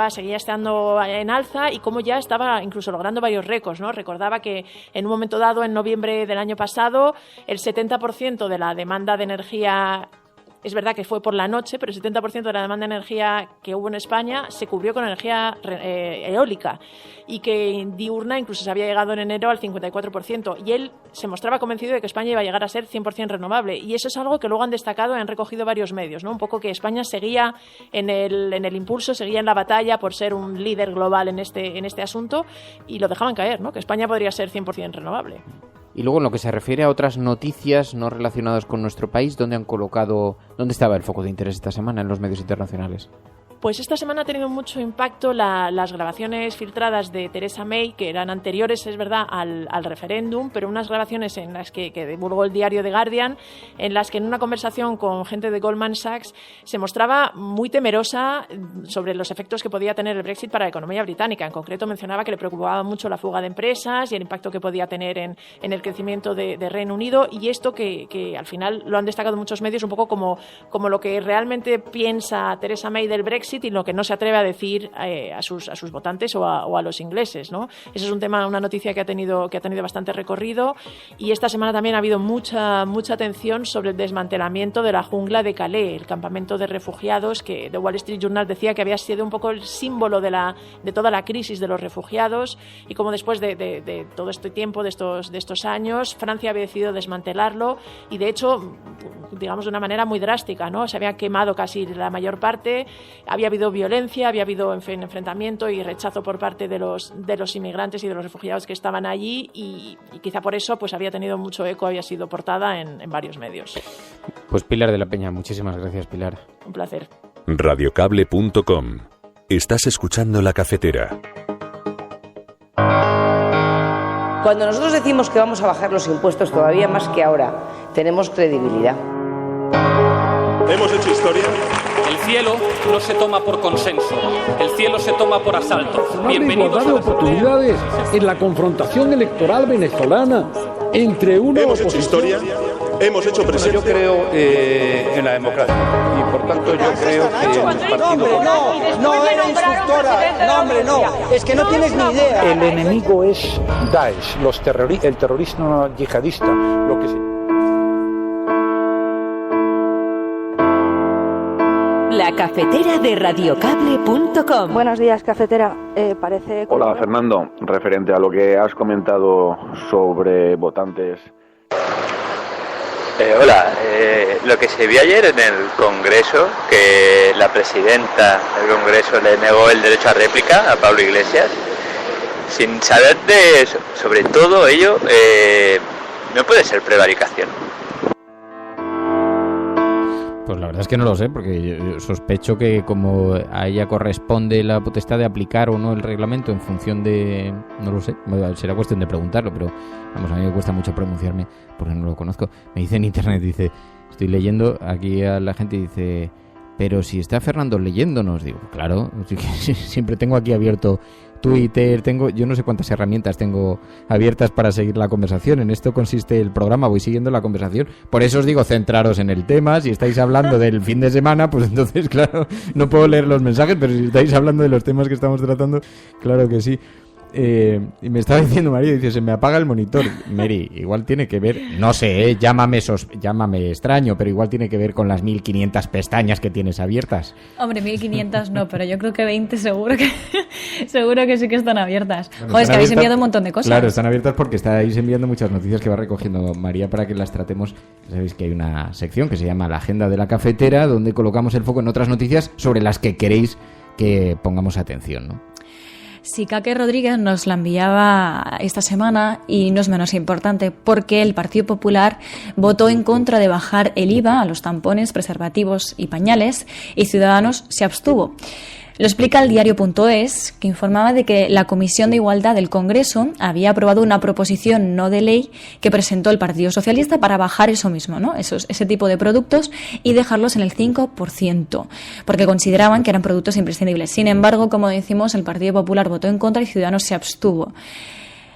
seguía estando en alza, y cómo ya estaba incluso logrando varios récords, ¿no? Recordaba que en un momento dado, en noviembre del año pasado, el 70% de la demanda de energía, es verdad que fue por la noche, pero el 70% de la demanda de energía que hubo en España se cubrió con energía eólica, y que diurna incluso se había llegado en enero al 54%. Y él se mostraba convencido de que España iba a llegar a ser 100% renovable. Y eso es algo que luego han destacado y han recogido varios medios, ¿no? Un poco que España seguía en el impulso, seguía en la batalla por ser un líder global en este asunto, y lo dejaban caer, ¿no? Que España podría ser 100% renovable. Y luego, en lo que se refiere a otras noticias no relacionadas con nuestro país, ¿dónde estaba el foco de interés esta semana en los medios internacionales? Pues esta semana ha tenido mucho impacto las grabaciones filtradas de Theresa May, que eran anteriores, es verdad, al referéndum, pero unas grabaciones en las que divulgó el diario The Guardian, en las que en una conversación con gente de Goldman Sachs se mostraba muy temerosa sobre los efectos que podía tener el Brexit para la economía británica. En concreto mencionaba que le preocupaba mucho la fuga de empresas y el impacto que podía tener en el crecimiento de Reino Unido, y esto que al final lo han destacado muchos medios un poco como lo que realmente piensa Theresa May del Brexit y lo que no se atreve a decir a sus votantes o a los ingleses, ¿no? Ese es una noticia que ha tenido bastante recorrido, y esta semana también ha habido mucha atención sobre el desmantelamiento de la jungla de Calais, el campamento de refugiados que The Wall Street Journal decía que había sido un poco el símbolo de toda la crisis de los refugiados, y como después de todo este tiempo, de estos años, Francia había decidido desmantelarlo, y de hecho digamos, de una manera muy drástica, ¿no? Se había quemado casi la mayor parte, había habido violencia, había habido, en fin, enfrentamiento y rechazo por parte de los inmigrantes y de los refugiados que estaban allí, y quizá por eso pues había tenido mucho eco, había sido portada en varios medios. Pues Pilar de la Peña, muchísimas gracias, Pilar. Un placer. Radiocable.com. Estás escuchando La Cafetera. Cuando nosotros decimos que vamos a bajar los impuestos todavía más que ahora, tenemos credibilidad. Hemos hecho historia. El cielo no se toma por consenso, el cielo se toma por asalto. Bienvenidos a igualdad de oportunidades en la confrontación electoral venezolana entre una Hemos hecho historia, hemos hecho presencia. Yo creo en la democracia y por tanto yo creo que el partido... No, era instructora. No, hombre, no. Es que no tienes ni idea. El enemigo es Daesh, el terrorismo yihadista, lo que se... La cafetera de Radiocable.com. Buenos días, cafetera. Parece... Hola, Fernando. Referente a lo que has comentado sobre votantes... Lo que se vio ayer en el Congreso, que la presidenta del Congreso le negó el derecho a réplica a Pablo Iglesias, sin saber sobre todo ello, no puede ser prevaricación. Pues la verdad es que no lo sé, porque yo sospecho que como a ella corresponde la potestad de aplicar o no el reglamento en función de... No lo sé, será cuestión de preguntarlo, pero vamos, a mí me cuesta mucho pronunciarme porque no lo conozco. Me dice en internet, dice, estoy leyendo aquí a la gente y dice, pero si está Fernando leyéndonos, digo, claro, siempre tengo aquí abierto Twitter, yo no sé cuántas herramientas tengo abiertas para seguir la conversación. En esto consiste el programa, voy siguiendo la conversación. Por eso os digo, centraros en el tema. Si estáis hablando del fin de semana, pues entonces, claro, no puedo leer los mensajes, pero si estáis hablando de los temas que estamos tratando, claro que sí. Y me estaba diciendo María, dice, se me apaga el monitor. Mary, igual tiene que ver, no sé, llámame extraño, pero igual tiene que ver con las 1500 pestañas que tienes abiertas. Hombre, 1500 no, pero yo creo que 20 seguro que sí que están abiertas. Bueno, joder, es que habéis enviado un montón de cosas. Claro, están abiertas porque estáis enviando muchas noticias que va recogiendo María para que las tratemos. Ya sabéis que hay una sección que se llama La Agenda de la Cafetera, donde colocamos el foco en otras noticias sobre las que queréis que pongamos atención, ¿no? Sí, Kake Rodríguez nos la enviaba esta semana y no es menos importante porque el Partido Popular votó en contra de bajar el IVA a los tampones, preservativos y pañales y Ciudadanos se abstuvo. Lo explica el diario.es, que informaba de que la Comisión de Igualdad del Congreso había aprobado una proposición no de ley que presentó el Partido Socialista para bajar eso mismo, ¿no? Ese tipo de productos y dejarlos en el 5%, porque consideraban que eran productos imprescindibles. Sin embargo, como decimos, el Partido Popular votó en contra y Ciudadanos se abstuvo.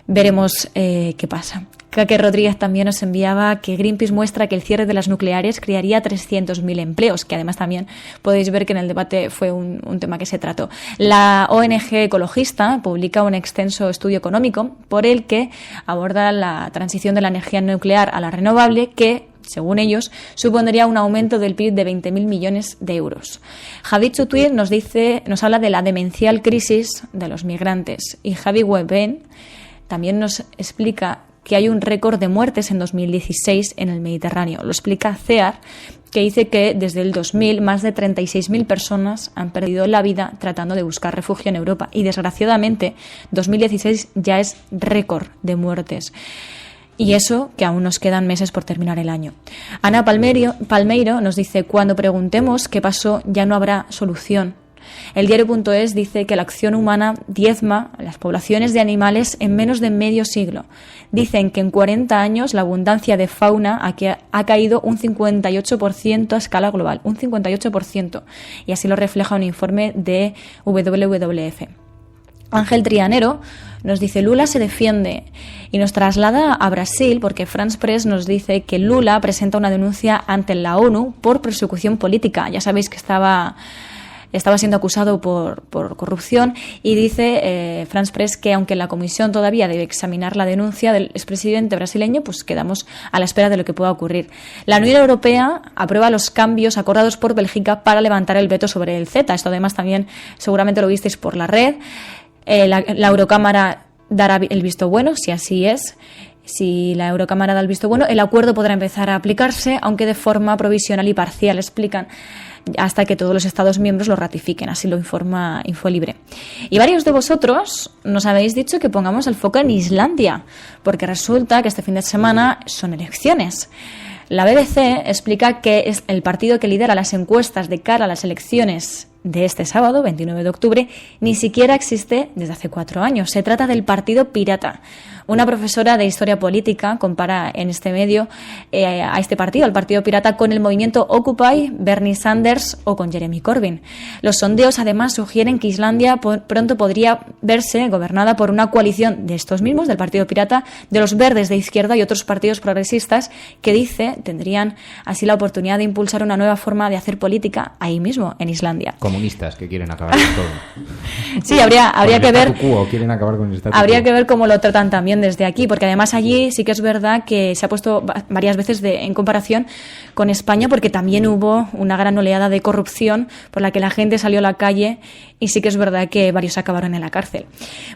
Veremos qué pasa. Kake Rodríguez también nos enviaba que Greenpeace muestra que el cierre de las nucleares crearía 300.000 empleos, que además también podéis ver que en el debate fue un tema que se trató. La ONG ecologista publica un extenso estudio económico por el que aborda la transición de la energía nuclear a la renovable, que según ellos, supondría un aumento del PIB de 20.000 millones de euros. Javi Chutuir nos habla de la demencial crisis de los migrantes y Javi Weben también nos explica que hay un récord de muertes en 2016 en el Mediterráneo. Lo explica CEAR, que dice que desde el 2000 más de 36.000 personas han perdido la vida tratando de buscar refugio en Europa. Y desgraciadamente, 2016 ya es récord de muertes. Y eso que aún nos quedan meses por terminar el año. Ana Palmeiro nos dice, cuando preguntemos qué pasó ya no habrá solución. El diario.es dice que la acción humana diezma las poblaciones de animales en menos de medio siglo. Dicen que en 40 años la abundancia de fauna ha caído un 58% a escala global, un 58%. Y así lo refleja un informe de WWF. Ángel Trianero nos dice, Lula se defiende, y nos traslada a Brasil porque France Press nos dice que Lula presenta una denuncia ante la ONU por persecución política. Ya sabéis que estaba siendo acusado por corrupción y dice France Press que aunque la comisión todavía debe examinar la denuncia del expresidente brasileño, pues quedamos a la espera de lo que pueda ocurrir. La Unión Europea aprueba los cambios acordados por Bélgica para levantar el veto sobre el CETA. Esto además también seguramente lo visteis por la red. La Eurocámara dará el visto bueno, si así es. Si la Eurocámara da el visto bueno, el acuerdo podrá empezar a aplicarse, aunque de forma provisional y parcial, explican, hasta que todos los Estados miembros lo ratifiquen, así lo informa Infolibre. Y varios de vosotros nos habéis dicho que pongamos el foco en Islandia, porque resulta que este fin de semana son elecciones. La BBC explica que es el partido que lidera las encuestas de cara a las elecciones de este sábado, 29 de octubre, ni siquiera existe desde hace 4 años. Se trata del Partido Pirata. Una profesora de Historia Política compara en este medio a este partido, al Partido Pirata, con el movimiento Occupy, Bernie Sanders o con Jeremy Corbyn. Los sondeos, además, sugieren que Islandia pronto podría verse gobernada por una coalición de estos mismos, del Partido Pirata, de los verdes de izquierda y otros partidos progresistas que, dice, tendrían así la oportunidad de impulsar una nueva forma de hacer política ahí mismo, en Islandia. Comunistas que quieren acabar con todo. Sí, habría que ver. Quieren acabar con el statu Habría quo. que ver cómo lo tratan también desde aquí, porque además allí sí que es verdad que se ha puesto varias veces en comparación con España, porque también hubo una gran oleada de corrupción por la que la gente salió a la calle y sí que es verdad que varios acabaron en la cárcel.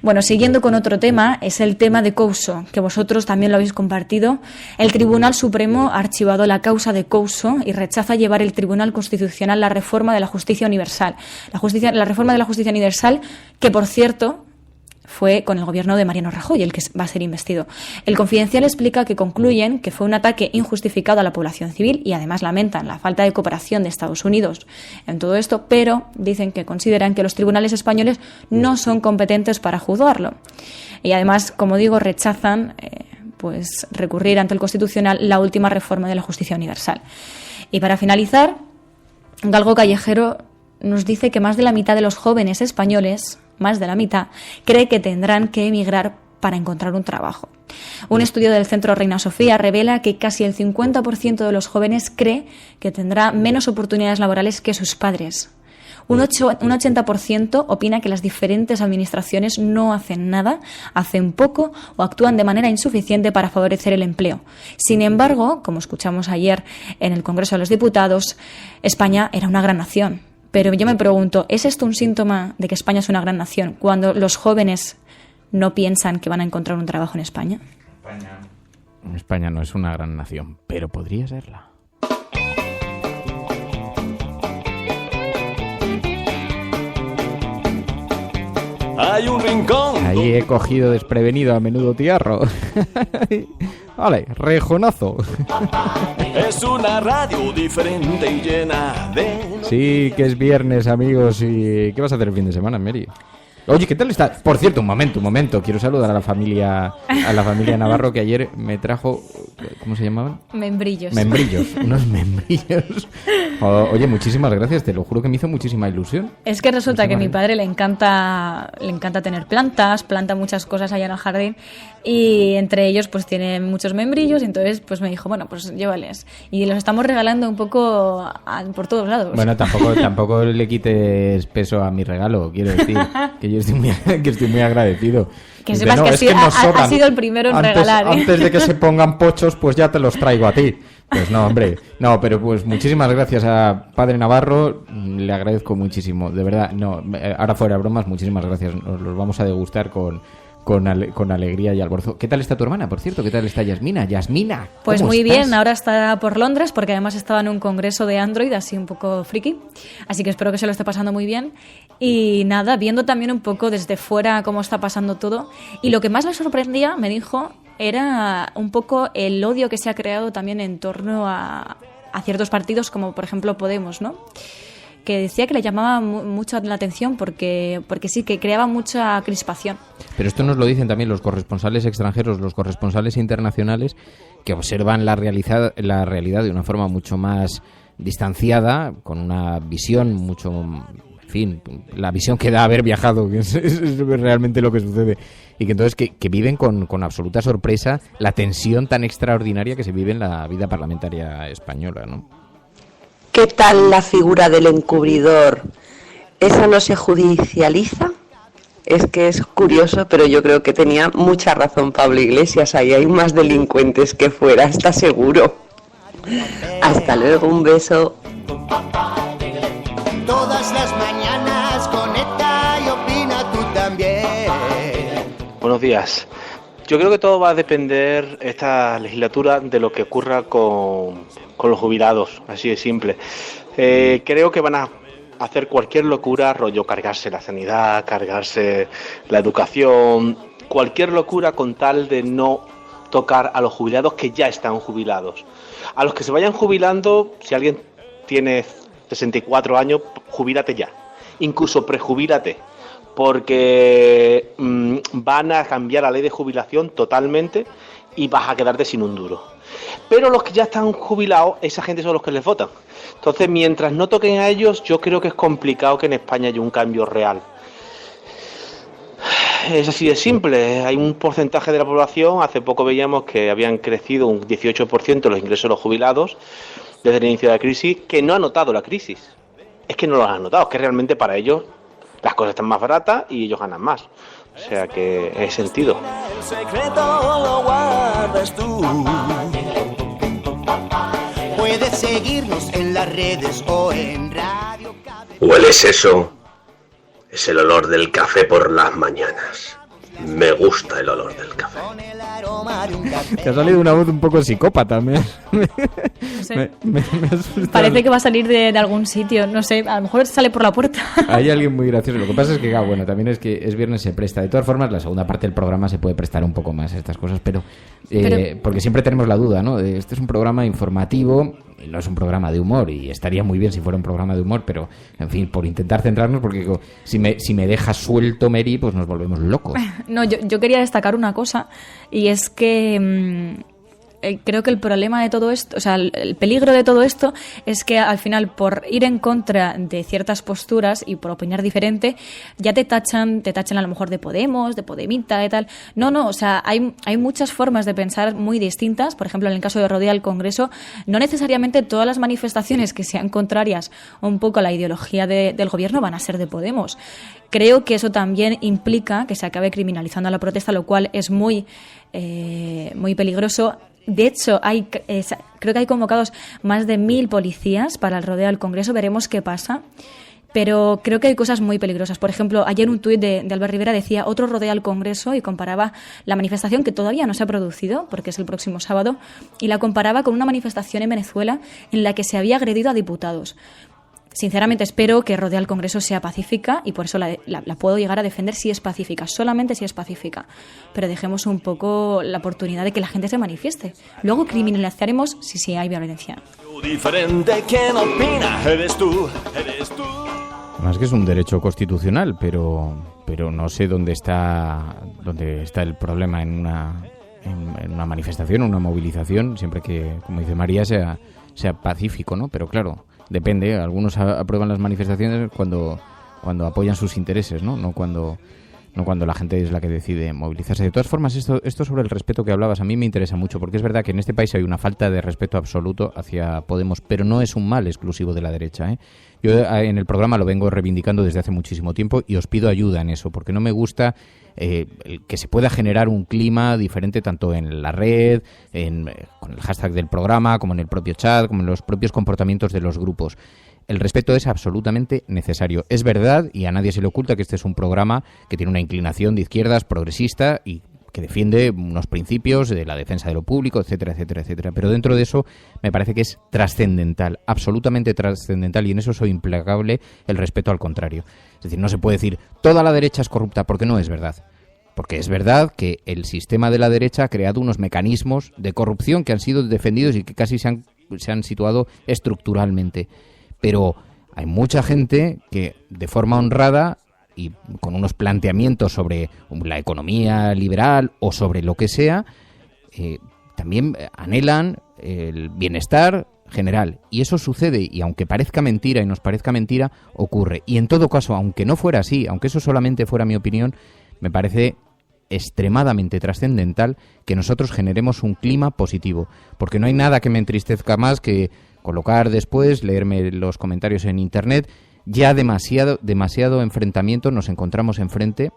Bueno, siguiendo con otro tema, es el tema de Couso, que vosotros también lo habéis compartido. El Tribunal Supremo ha archivado la causa de Couso y rechaza llevar el Tribunal Constitucional la reforma de la justicia universal. La reforma de la justicia universal, que por cierto fue con el gobierno de Mariano Rajoy el que va a ser investido. El Confidencial explica que concluyen que fue un ataque injustificado a la población civil y además lamentan la falta de cooperación de Estados Unidos en todo esto, pero dicen que consideran que los tribunales españoles no son competentes para juzgarlo. Y además, como digo, rechazan pues recurrir ante el Constitucional la última reforma de la justicia universal. Y para finalizar, Galgo Callejero nos dice que más de la mitad de los jóvenes españoles, más de la mitad, cree que tendrán que emigrar para encontrar un trabajo. Un estudio del Centro Reina Sofía revela que casi el 50% de los jóvenes cree que tendrá menos oportunidades laborales que sus padres. Un 80% opina que las diferentes administraciones no hacen nada, hacen poco o actúan de manera insuficiente para favorecer el empleo. Sin embargo, como escuchamos ayer en el Congreso de los Diputados, España era una gran nación. Pero yo me pregunto, ¿es esto un síntoma de que España es una gran nación cuando los jóvenes no piensan que van a encontrar un trabajo en España? España no es una gran nación, pero podría serla. Hay un rincón. Ahí he cogido desprevenido a Menudo Tiarro. Vale, rejonazo. Es una radio diferente y llena de... Sí, que es viernes, amigos. ¿Y qué vas a hacer el fin de semana, Mary? Oye, ¿qué tal está? Por cierto, un momento. Quiero saludar a la familia Navarro, que ayer me trajo... ¿Cómo se llamaban? Membrillos, unos membrillos. Oye, muchísimas gracias, te lo juro que me hizo muchísima ilusión. Es que resulta que a mi padre le encanta tener plantas, planta muchas cosas allá en el jardín y entre ellos pues tiene muchos membrillos y entonces pues me dijo, bueno, pues llévales. Y los estamos regalando un poco por todos lados. Bueno, tampoco le quites peso a mi regalo, quiero decir, que yo estoy muy agradecido. Que sepas que ha sido el primero en regalar. Antes de que se pongan pochos, pues ya te los traigo a ti. Pues no, hombre. No, pero pues muchísimas gracias a Padre Navarro. Le agradezco muchísimo. De verdad, no. Ahora fuera de bromas, muchísimas gracias. Nos los vamos a degustar con alegría y alborozo. ¿Qué tal está tu hermana, por cierto? ¿Qué tal está Yasmina? Yasmina, pues muy bien, ahora está por Londres porque además estaba en un congreso de Android así un poco friki, así que espero que se lo esté pasando muy bien y nada, viendo también un poco desde fuera cómo está pasando todo y lo que más le sorprendía, me dijo, era un poco el odio que se ha creado también en torno a ciertos partidos como por ejemplo Podemos, ¿no? Que decía que le llamaba mucho la atención porque sí, que creaba mucha crispación. Pero esto nos lo dicen también los corresponsales extranjeros, los corresponsales internacionales, que observan la realidad de una forma mucho más distanciada, con una visión mucho... En fin, la visión que da haber viajado, que es realmente lo que sucede. Y que entonces que viven con absoluta sorpresa la tensión tan extraordinaria que se vive en la vida parlamentaria española, ¿no? ¿Qué tal la figura del encubridor? ¿Esa no se judicializa? Es que es curioso, pero yo creo que tenía mucha razón Pablo Iglesias. Ahí hay más delincuentes que fuera, está seguro. Hasta luego, un beso. Todas las mañanas conecta y opina tú también. Buenos días. Yo creo que todo va a depender esta legislatura de lo que ocurra con los jubilados, así de simple. Creo que van a hacer cualquier locura, rollo cargarse la sanidad, cargarse la educación, cualquier locura con tal de no tocar a los jubilados que ya están jubilados. A los que se vayan jubilando, si alguien tiene 64 años, jubílate ya, incluso prejubílate, porque van a cambiar la ley de jubilación totalmente y vas a quedarte sin un duro. Pero los que ya están jubilados, esa gente son los que les votan. Entonces, mientras no toquen a ellos, yo creo que es complicado que en España haya un cambio real. Es así de simple. Hay un porcentaje de la población, hace poco veíamos que habían crecido un 18% los ingresos de los jubilados desde el inicio de la crisis, que no ha notado la crisis. Es que no lo han notado, es que realmente para ellos las cosas están más baratas y ellos ganan más. O sea que es sentido. El secreto lo guardas tú. Puedes seguirnos en las redes o en Radio Cable. ¿Hueles eso? Es el olor del café por las mañanas. Me gusta el olor del café. Te ha salido una voz un poco psicópata. No sé. Me parece que va a salir de algún sitio. No sé, a lo mejor sale por la puerta. Hay alguien muy gracioso. Lo que pasa es que, bueno, también es que es viernes, se presta. De todas formas, la segunda parte del programa se puede prestar un poco más a estas cosas, pero porque siempre tenemos la duda, ¿no? Este es un programa informativo y no es un programa de humor, y estaría muy bien si fuera un programa de humor, pero, en fin, por intentar centrarnos, porque si me dejas suelto, Mary, pues nos volvemos locos. No, yo quería destacar una cosa, y es que creo que el problema de todo esto, o sea, el peligro de todo esto es que al final, por ir en contra de ciertas posturas y por opinar diferente, ya te tachan a lo mejor de Podemos, de Podemita, de tal. No, o sea, hay muchas formas de pensar muy distintas. Por ejemplo, en el caso de Rodea al Congreso, no necesariamente todas las manifestaciones que sean contrarias un poco a la ideología del gobierno van a ser de Podemos. Creo que eso también implica que se acabe criminalizando la protesta, lo cual es muy peligroso. De hecho, creo que hay convocados más de 1.000 policías para el rodeo al Congreso. Veremos qué pasa. Pero creo que hay cosas muy peligrosas. Por ejemplo, ayer un tuit de Albert Rivera decía otro rodeo al Congreso y comparaba la manifestación, que todavía no se ha producido porque es el próximo sábado, y la comparaba con una manifestación en Venezuela en la que se había agredido a diputados. Sinceramente espero que Rodea al Congreso sea pacífica, y por eso la puedo llegar a defender si es pacífica, solamente si es pacífica. Pero dejemos un poco la oportunidad de que la gente se manifieste. Luego criminalizaremos si hay violencia. Diferente, ¿quién opina? Eres tú. Además que es un derecho constitucional, pero no sé dónde está el problema en una manifestación, una movilización, siempre que, como dice María, sea pacífico, ¿no? Pero claro, depende. Algunos aprueban las manifestaciones cuando apoyan sus intereses, ¿no? No cuando la gente es la que decide movilizarse. De todas formas, esto sobre el respeto que hablabas a mí me interesa mucho, porque es verdad que en este país hay una falta de respeto absoluto hacia Podemos, pero no es un mal exclusivo de la derecha, ¿eh? Yo en el programa lo vengo reivindicando desde hace muchísimo tiempo y os pido ayuda en eso, porque no me gusta que se pueda generar un clima diferente tanto en la red, con el hashtag del programa, como en el propio chat, como en los propios comportamientos de los grupos. El respeto es absolutamente necesario. Es verdad, y a nadie se le oculta, que este es un programa que tiene una inclinación de izquierdas, progresista, y que defiende unos principios de la defensa de lo público, etcétera, etcétera, etcétera. Pero dentro de eso me parece que es trascendental, absolutamente trascendental, y en eso soy implacable, el respeto al contrario. Es decir, no se puede decir toda la derecha es corrupta, porque no es verdad. Porque es verdad que el sistema de la derecha ha creado unos mecanismos de corrupción que han sido defendidos y que casi se han situado estructuralmente. Pero hay mucha gente que de forma honrada y con unos planteamientos sobre la economía liberal o sobre lo que sea, también anhelan el bienestar general. Y eso sucede, y aunque parezca mentira y nos parezca mentira, ocurre. Y en todo caso, aunque no fuera así, aunque eso solamente fuera mi opinión, me parece extremadamente trascendental que nosotros generemos un clima positivo, porque no hay nada que me entristezca más que colocar después, leerme los comentarios en internet, ya demasiado enfrentamiento nos encontramos enfrente,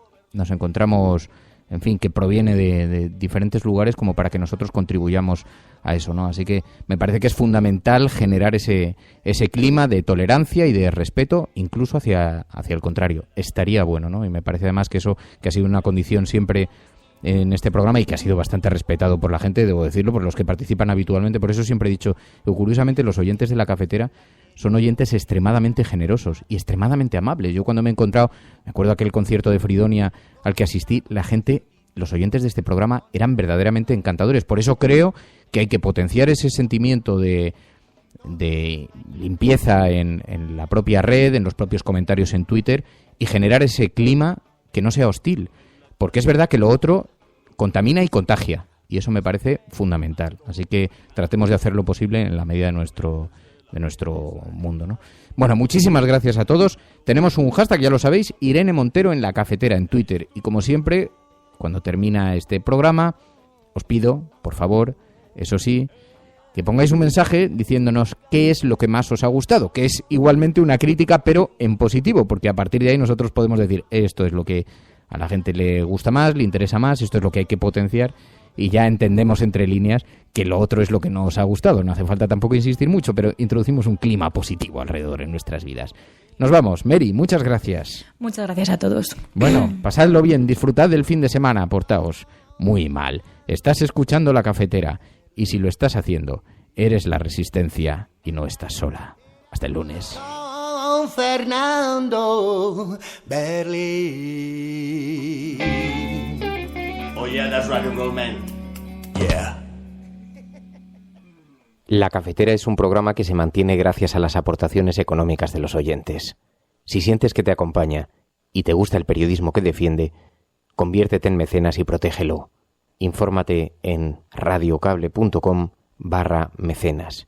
en fin, que proviene de diferentes lugares como para que nosotros contribuyamos a eso, ¿no? Así que me parece que es fundamental generar ese clima de tolerancia y de respeto, incluso hacia el contrario. Estaría bueno, ¿no? Y me parece además que eso, que ha sido una condición siempre en este programa y que ha sido bastante respetado por la gente, debo decirlo, por los que participan habitualmente. Por eso siempre he dicho que, curiosamente, los oyentes de La Cafetera son oyentes extremadamente generosos y extremadamente amables. Yo cuando me he encontrado, me acuerdo aquel concierto de Fridonia al que asistí, la gente, los oyentes de este programa eran verdaderamente encantadores. Por eso creo que hay que potenciar ese sentimiento de limpieza en la propia red, en los propios comentarios en Twitter, y generar ese clima que no sea hostil. Porque es verdad que lo otro contamina y contagia, y eso me parece fundamental. Así que tratemos de hacer lo posible en la medida de nuestro mundo, ¿no? Bueno, muchísimas gracias a todos. Tenemos un hashtag, ya lo sabéis, Irene Montero en La Cafetera en Twitter. Y como siempre, cuando termina este programa, os pido, por favor, eso sí, que pongáis un mensaje diciéndonos qué es lo que más os ha gustado, que es igualmente una crítica, pero en positivo, porque a partir de ahí nosotros podemos decir, esto es lo que a la gente le gusta más, le interesa más, esto es lo que hay que potenciar, y ya entendemos entre líneas que lo otro es lo que nos ha gustado. No hace falta tampoco insistir mucho, pero introducimos un clima positivo alrededor en nuestras vidas. Nos vamos. Mary, muchas gracias. Muchas gracias a todos. Bueno, pasadlo bien, disfrutad del fin de semana, portaos muy mal. Estás escuchando La Cafetera, y si lo estás haciendo, eres la resistencia y no estás sola. Hasta el lunes. Fernando Berlín. Oh yeah, that's rock and roll, man. Yeah. La Cafetera es un programa que se mantiene gracias a las aportaciones económicas de los oyentes. Si sientes que te acompaña y te gusta el periodismo que defiende, conviértete en mecenas y protégelo. Infórmate en radiocable.com/mecenas.